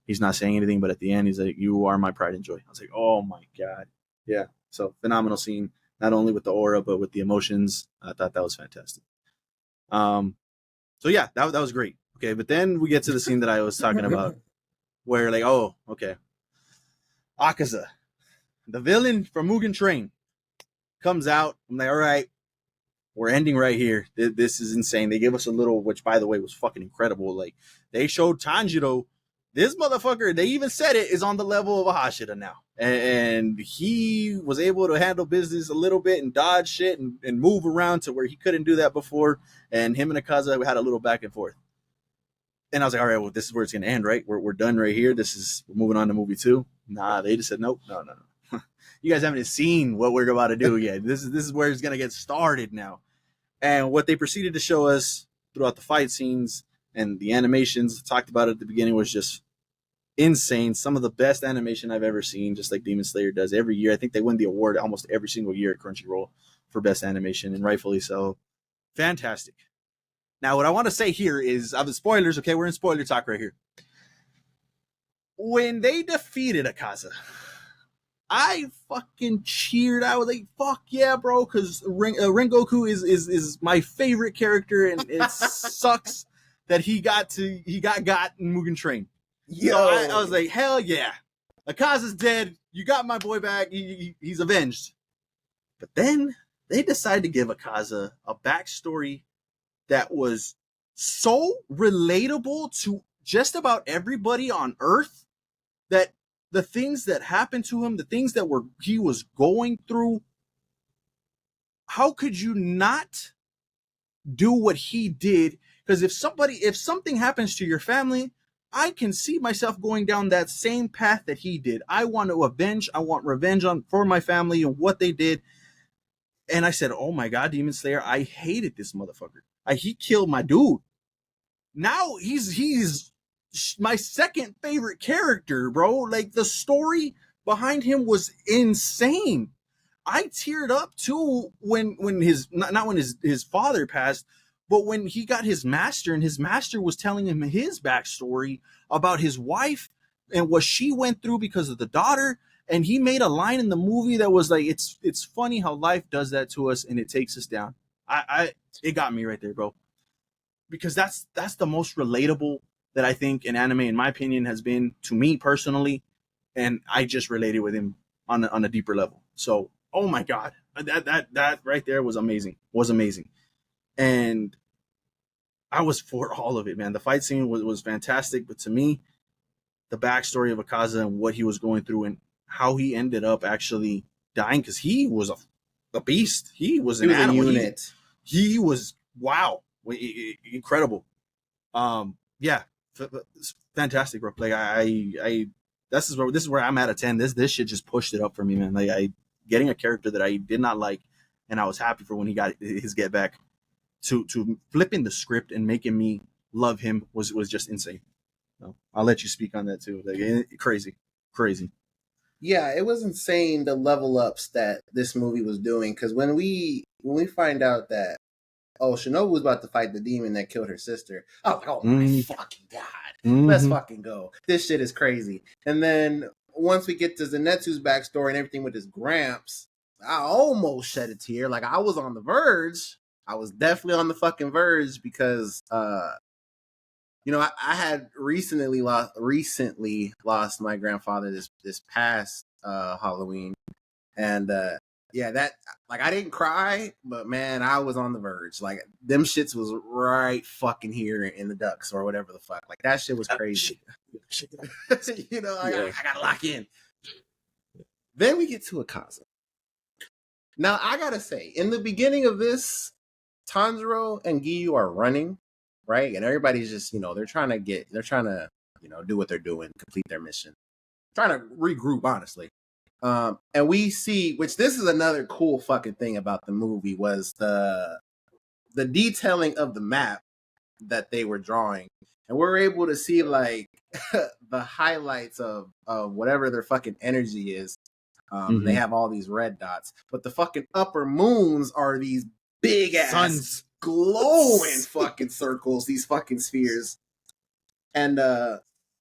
Speaker 3: he's not saying anything, but at the end he's like, "You are my pride and joy." I was like, "Oh my god, yeah!" So phenomenal scene, not only with the aura but with the emotions. I thought that was fantastic. So yeah, that was great. Okay, but then we get to the scene that I was talking about, where like, oh, okay, Akaza, the villain from Mugen Train, comes out. I'm like, all right, we're ending right here. This is insane. They gave us a little, which by the way was fucking incredible. Like they showed Tanjiro, this motherfucker, they even said it, is on the level of a Hashira now. And he was able to handle business a little bit and dodge shit and move around to where he couldn't do that before. And him and Akaza had a little back and forth. And I was like, all right, well, this is where it's going to end, right? We're done right here. We're moving on to movie 2. Nah, they just said, nope, no. You guys haven't seen what we're about to do yet. This is where it's going to get started now. And what they proceeded to show us throughout the fight scenes and the animations, talked about it at the beginning, was just insane. Some of the best animation I've ever seen, just like Demon Slayer does every year. I think they win the award almost every single year at Crunchyroll for best animation, and rightfully so. Fantastic. Now, what I want to say here is, of the spoilers, okay, we're in spoiler talk right here. When they defeated Akaza, I fucking cheered. I was like, fuck yeah, bro, because Rengoku is my favorite character, and it sucks that he got in Mugen Train. Yo, so I was like, hell yeah, Akaza's dead. You got my boy back. He's avenged. But then they decided to give Akaza a backstory that was so relatable to just about everybody on Earth, that the things that happened to him, the things that he was going through, how could you not do what he did? Because if something happens to your family, I can see myself going down that same path that he did. I want revenge for my family and what they did. And I said, oh my God, Demon Slayer, I hated this motherfucker. He killed my dude. Now he's my second favorite character, bro. Like, the story behind him was insane. I teared up too when his father passed, but when he got his master, and his master was telling him his backstory about his wife and what she went through because of the daughter. And he made a line in the movie that was like, it's funny how life does that to us and it takes us down. It got me right there, bro. Because that's the most relatable that I think an anime, in my opinion, has been to me personally. And I just related with him on a deeper level. So, oh my God, that right there was amazing. And I was for all of it, man. The fight scene was fantastic. But to me, the backstory of Akaza and what he was going through and how he ended up actually dying, because he was a beast. He was an animal. Unit. He was, wow, incredible. Yeah, fantastic, bro. Like this is where I'm at a 10. This shit just pushed it up for me, man. Like, getting a character that I did not like, and I was happy for when he got his get back, to flipping the script and making me love him was just insane. So I'll let you speak on that too. Like, crazy.
Speaker 4: Yeah, it was insane, the level ups that this movie was doing. Because when we find out that, oh, Shinobu was about to fight the demon that killed her sister, I was like, oh my fucking God, let's fucking go. This shit is crazy. And then once we get to Zenitsu's backstory and everything with his Gramps, I almost shed a tear. Like, I was on the verge. I was definitely on the fucking verge because, I had recently lost my grandfather this past Halloween, and that, like, I didn't cry, but man, I was on the verge. Like, them shits was right fucking here in the ducks or whatever the fuck. Like, that shit was crazy. I gotta lock in. Then we get to Akaza. Now, I gotta say, in the beginning of this, Tanjiro and Giyu are running, right? And everybody's just, they're trying to do what they're doing, complete their mission. Trying to regroup, honestly. And we see, which this is another cool fucking thing about the movie, was the detailing of the map that they were drawing. And we're able to see, like, the highlights of whatever their fucking energy is. They have all these red dots. But the fucking upper moons are these big ass suns, glowing fucking circles, these fucking spheres. And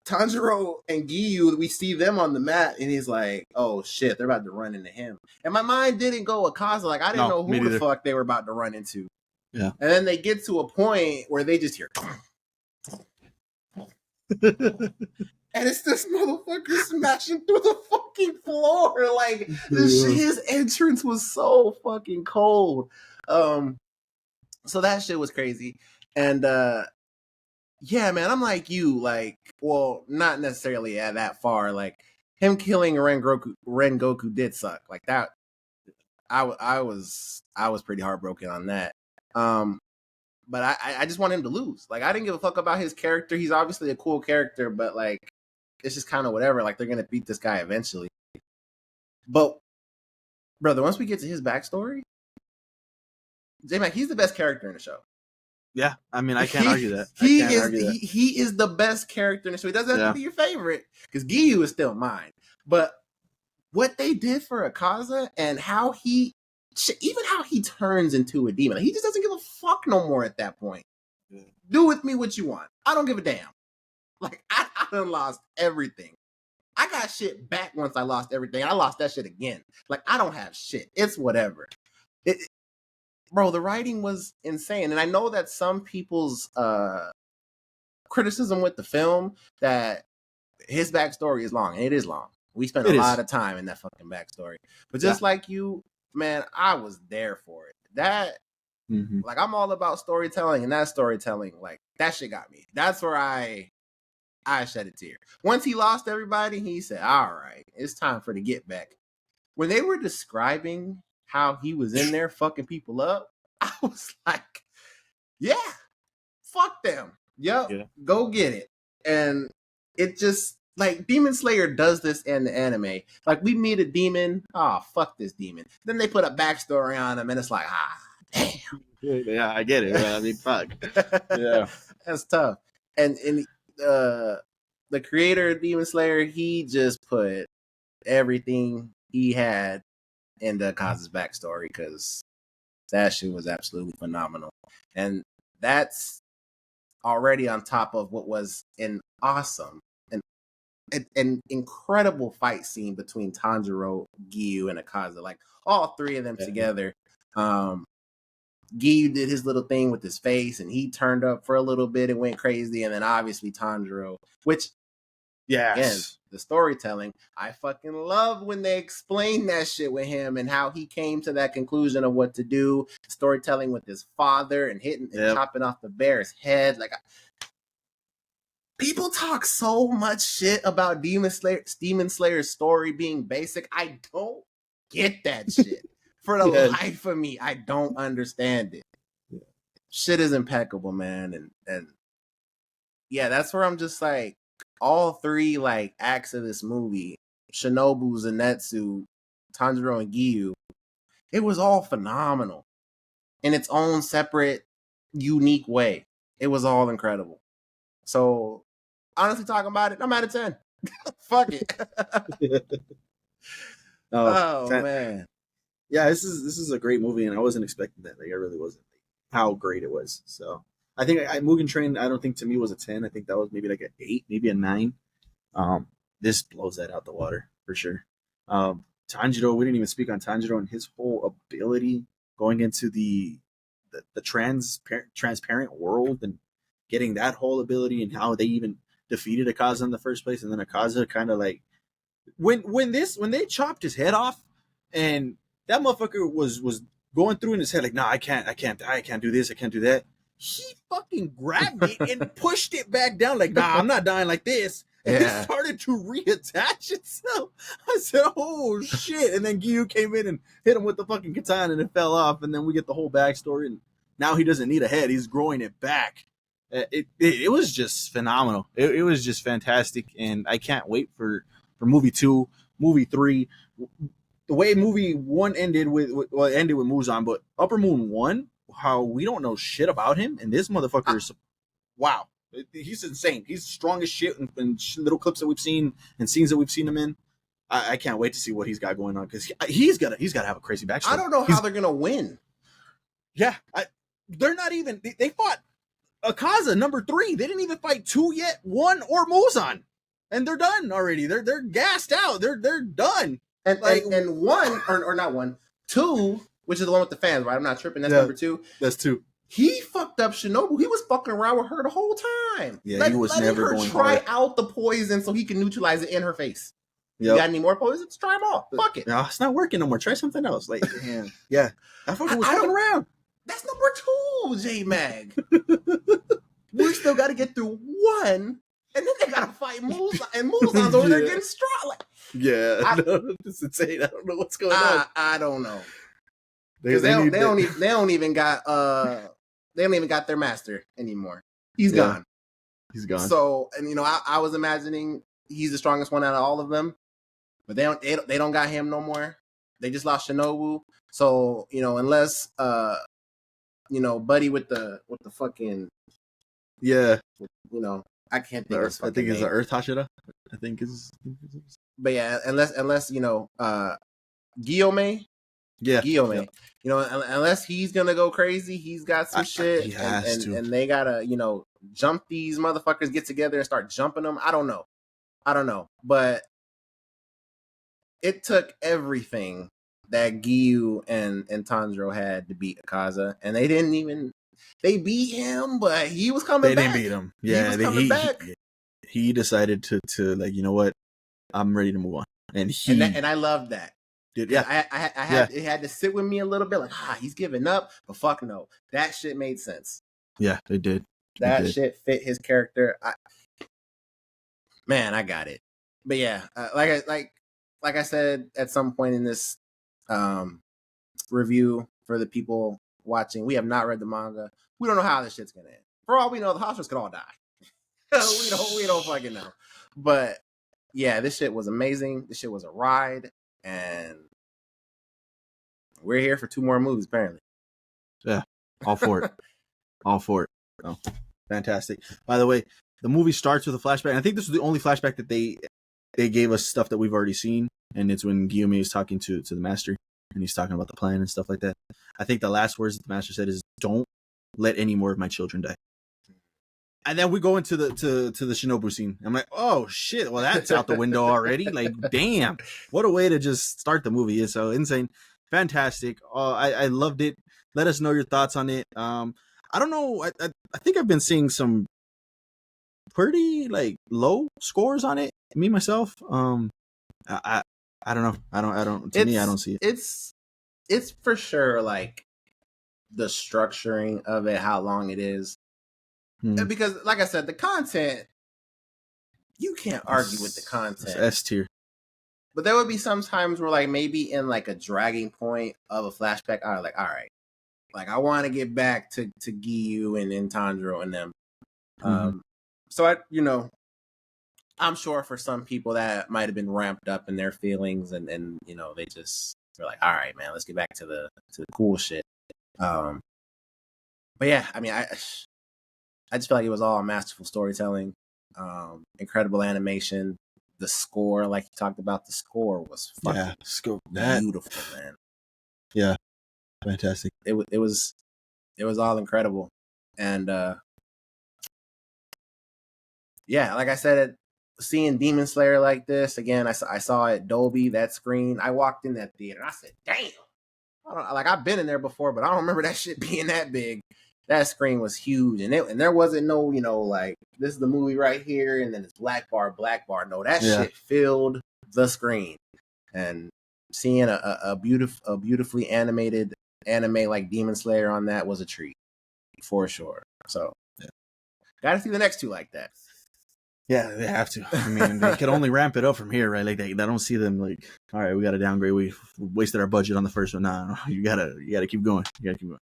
Speaker 4: Tanjiro and Giyu, we see them on the map, and he's like, oh shit, they're about to run into him. And my mind didn't go Akaza. Like, I didn't know who the fuck they were about to run into.
Speaker 3: Yeah.
Speaker 4: And then they get to a point where they just hear and it's this motherfucker smashing through the fucking floor. Like his entrance was so fucking cold. So that shit was crazy. And yeah, man, I'm like you, like, well, not necessarily at that far. Like him killing Rengoku did suck. Like that, I was pretty heartbroken on that. But I just want him to lose. Like I didn't give a fuck about his character. He's obviously a cool character, but like it's just kind of whatever. Like they're gonna beat this guy eventually. But brother, once we get to his backstory, J-Mac, he's the best character in the show.
Speaker 3: Yeah, I mean, I can't argue that.
Speaker 4: He is the best character in the show. He doesn't have to be your favorite because Giyu is still mine. But what they did for Akaza and how he turns into a demon, he just doesn't give a fuck no more at that point. Do with me what you want. I don't give a damn. Like I done lost everything. I got shit back once I lost everything. I lost that shit again. Like I don't have shit. It's whatever. Bro, the writing was insane. And I know that some people's criticism with the film that his backstory is long, and it is long. We spent a lot of time in that fucking backstory. But just like you, man, I was there for it. That, like, I'm all about storytelling, and that storytelling, like, that shit got me. That's where I shed a tear. Once he lost everybody, he said, all right, it's time for the get back. When they were describing how he was in there fucking people up, I was like, yeah, fuck them. Yep, go get it. And it just, like, Demon Slayer does this in the anime. Like, we meet a demon, fuck this demon. Then they put a backstory on him, and it's like, damn.
Speaker 3: Yeah, I get it. I mean, fuck. Yeah.
Speaker 4: That's tough. And the creator of Demon Slayer, he just put everything he had into Akaza's backstory because that shit was absolutely phenomenal. And that's already on top of what was an awesome an incredible fight scene between Tanjiro, Giyu, and Akaza. Like all three of them together. Giyu did his little thing with his face, and he turned up for a little bit and went crazy. And then obviously Tanjiro, which again, the storytelling, I fucking love when they explain that shit with him and how he came to that conclusion of what to do. Storytelling with his father and hitting and chopping off the bear's head. Like, people talk so much shit about Demon Slayer's story being basic. I don't get that shit. For the life of me, I don't understand it. Shit is impeccable, man. And yeah, that's where I'm just like, all three like acts of this movie, Shinobu, Zenitsu, Tanjiro, and Giyu, it was all phenomenal in its own separate, unique way. It was all incredible. So, honestly, talking about it, I'm out of 10. Fuck it. Man.
Speaker 3: Yeah, this is a great movie, and I wasn't expecting that. Like, I really wasn't. How great it was. So, I think Mugen Train, I don't think to me was a 10. I think that was maybe like an 8, maybe a 9. This blows that out the water for sure. Tanjiro, we didn't even speak on Tanjiro and his whole ability going into the transparent world and getting that whole ability and how they even defeated Akaza in the first place. And then Akaza kind of like when they chopped his head off and that motherfucker was going through in his head like, nah, I can't do this, I can't do that. He fucking grabbed it and pushed it back down like, nah, I'm not dying like this. And it started to reattach itself. I said, oh, shit. And then Giyu came in and hit him with the fucking katana and it fell off. And then we get the whole backstory. And now he doesn't need a head. He's growing it back. It was just phenomenal. It was just fantastic. And I can't wait for movie 2, movie 3. The way movie 1 ended with Muzan, but Upper Moon 1, how we don't know shit about him. And this motherfucker is, wow. He's insane. He's strong as shit in little clips that we've seen and scenes that we've seen him in. I can't wait to see what he's got going on because he's got to have a crazy backstory.
Speaker 4: I don't know how they're gonna win.
Speaker 3: Yeah, they're not even. They fought Akaza number 3. They didn't even fight 2 yet, 1 or Muzan, and they're done already. They're gassed out. They're done.
Speaker 4: And like, and 1 or not 1, 2, which is the one with the fans, right? I'm not tripping. That's number 2.
Speaker 3: That's 2.
Speaker 4: He fucked up Shinobu. He was fucking around with her the whole time.
Speaker 3: Yeah, he was never
Speaker 4: her
Speaker 3: going
Speaker 4: try
Speaker 3: hard.
Speaker 4: out the poison so he can neutralize it in her face.
Speaker 3: Yep.
Speaker 4: You got any more poisons? Try them all. Fuck it.
Speaker 3: No, it's not working no more. Try something else. Like, yeah. I fucking was fucking around.
Speaker 4: That's number 2, J-Mag. We still got to get through 1, and then they got to fight Mulsan, and Mulsan's over there getting strong. Like,
Speaker 3: it's insane. I don't know what's going on.
Speaker 4: I don't know. Because they don't even got their master anymore. He's gone.
Speaker 3: He's gone.
Speaker 4: So, and I was imagining he's the strongest one out of all of them, but they don't got him no more. They just lost Shinobu. So, unless Buddy with the fucking I can't think of
Speaker 3: I think it's the Earth Hashira. I think is.
Speaker 4: But yeah, unless Guillaume. Yeah, Guillaume. Unless he's gonna go crazy, he's got some shit.
Speaker 3: He has to.
Speaker 4: And they gotta, jump these motherfuckers, get together and start jumping them. I don't know. But it took everything that Giyu and Tanjiro had to beat Akaza, and they beat him, but he was coming back.
Speaker 3: They didn't beat him. Yeah,
Speaker 4: he was coming back.
Speaker 3: He decided to like, you know what? I'm ready to move on. And
Speaker 4: I loved that.
Speaker 3: Dude, yeah.
Speaker 4: It had to sit with me a little bit, like, he's giving up, but fuck no. That shit made sense.
Speaker 3: Yeah, it did.
Speaker 4: That shit fit his character. I got it. But yeah, like I said at some point in this review for the people watching, we have not read the manga. We don't know how this shit's gonna end. For all we know, the Hashras could all die. we don't fucking know. But yeah, this shit was amazing. This shit was a ride, and we're here for 2 more movies apparently.
Speaker 3: Yeah, all for it. All for it. Oh, fantastic. By the way, the movie starts with a flashback. I think this was the only flashback that they gave us stuff that we've already seen, and it's when Guillaume is talking to the master, and he's talking about the plan and stuff like that. I think the last words that the master said is, "Don't let any more of my children die." And then we go into the Shinobu scene. I'm like, oh shit, well that's out the window already. Like, damn, what a way to just start the movie. It's so insane, fantastic. I loved it. Let us know your thoughts on it. I don't know. I think I've been seeing some pretty like low scores on it. Me myself. I don't know. I don't. To me, I don't see it.
Speaker 4: It's for sure like the structuring of it, how long it is. Because, like I said, the content, you can't argue with the content.
Speaker 3: It's S tier.
Speaker 4: But there would be some times where, like, maybe in like a dragging point of a flashback, I'm like, all right, like I want to get back to Giyu and Tanjiro and them. So I'm sure for some people that might have been ramped up in their feelings, and they just were like, all right, man, let's get back to the cool shit. But yeah, I mean, I just feel like it was all masterful storytelling, incredible animation. The score, like you talked about, the score was fucking beautiful, man.
Speaker 3: Yeah, fantastic.
Speaker 4: It was all incredible, and yeah, like I said, seeing Demon Slayer like this again, I saw it Dolby, that screen. I walked in that theater, and I said, "Damn!" I've been in there before, but I don't remember that shit being that big. That screen was huge, and there wasn't no, like, this is the movie right here, and then it's black bar. No, that shit filled the screen, and seeing a beautifully animated anime like Demon Slayer on that was a treat for sure. So, gotta see the next 2 like that.
Speaker 3: Yeah, they have to. I mean, they could only ramp it up from here, right? Like they don't see them like, all right, we got to downgrade. We wasted our budget on the first one. No, you gotta keep going.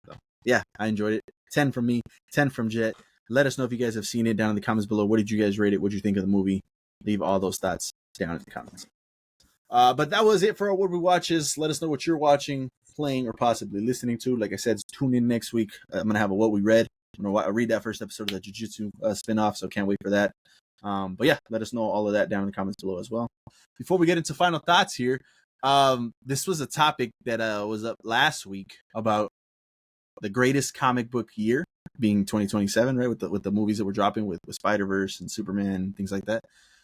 Speaker 3: So, yeah, I enjoyed it. 10 from me, 10 from Jet. Let us know if you guys have seen it down in the comments below. What did you guys rate it? What did you think of the movie? Leave all those thoughts down in the comments. But that was it for our What We Watches. Let us know what you're watching, playing, or possibly listening to. Like I said, tune in next week. I'm going to have a What We Read. I'm going to read that first episode of the Jujutsu spinoff, so can't wait for that. But yeah, let us know all of that down in the comments below as well. Before we get into final thoughts here, this was a topic that was up last week about the greatest comic book year being 2027, right? With the movies that we're dropping with Spider-Verse and Superman and things like that.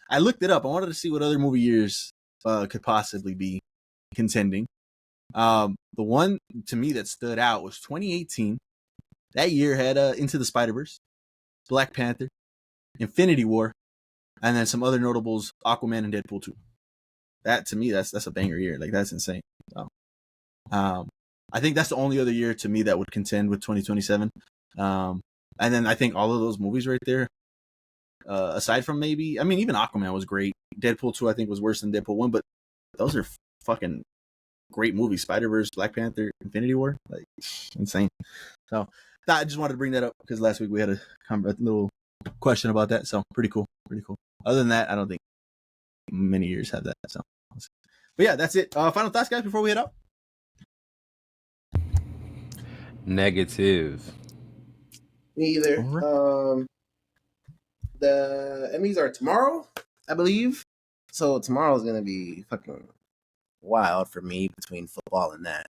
Speaker 3: I looked it up. I wanted to see what other movie years could possibly be contending. The one to me that stood out was 2018 That year had Into the Spider-Verse, Black Panther, Infinity War, and then some other notables, Aquaman and Deadpool 2. That, to me, that's a banger year. Like, that's insane. So, I think that's the only other year to me that would contend with 2027. And then I think all of those movies right there, aside from maybe, I mean, even Aquaman was great. Deadpool 2, I think, was worse than Deadpool 1, but those are fucking great movies. Spider-Verse, Black Panther, Infinity War, like, insane. So I just wanted to bring that up because last week we had a little question about that. So pretty cool. Other than that, I don't think many years have that. So, but yeah, that's it. Final thoughts, guys, before we head out.
Speaker 2: Negative.
Speaker 4: Me either.
Speaker 3: Right.
Speaker 4: The Emmys are tomorrow, I believe. So tomorrow's gonna be fucking wild for me between football and that.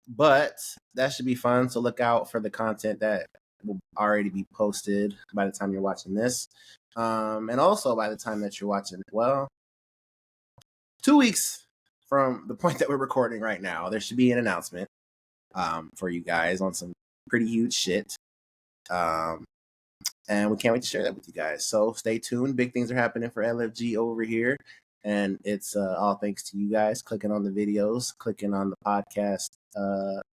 Speaker 4: But that should be fun. So look out for the content that will already be posted by the time you're watching this. And also by the time that you're watching, 2 weeks from the point that we're recording right now, there should be an announcement for you guys on some pretty huge shit. And we can't wait to share that with you guys. So stay tuned. Big things are happening for LFG over here. And it's all thanks to you guys clicking on the videos, clicking on the podcast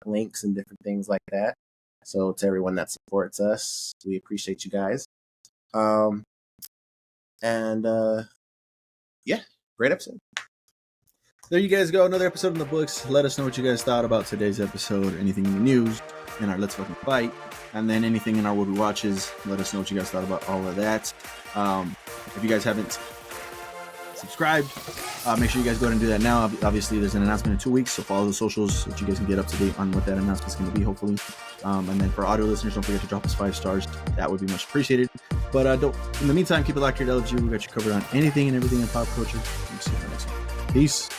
Speaker 4: links and different things like that. So to everyone that supports us, we appreciate you guys. Yeah, great episode.
Speaker 3: There you guys go. Another episode in the books. Let us know what you guys thought about today's episode. Anything in the news, in our Let's Fucking Fight, and then anything in our What We Watches. Let us know what you guys thought about all of that. If you guys haven't subscribed, make sure you guys go ahead and do that now. Obviously, there's an announcement in 2 weeks, so follow the socials so that you guys can get up to date on what that announcement is going to be, hopefully. And then for audio listeners, don't forget to drop us 5 stars. That would be much appreciated. But in the meantime, keep it locked here at LFG. We got you covered on anything and everything in pop culture. We'll see you in the next one. Peace.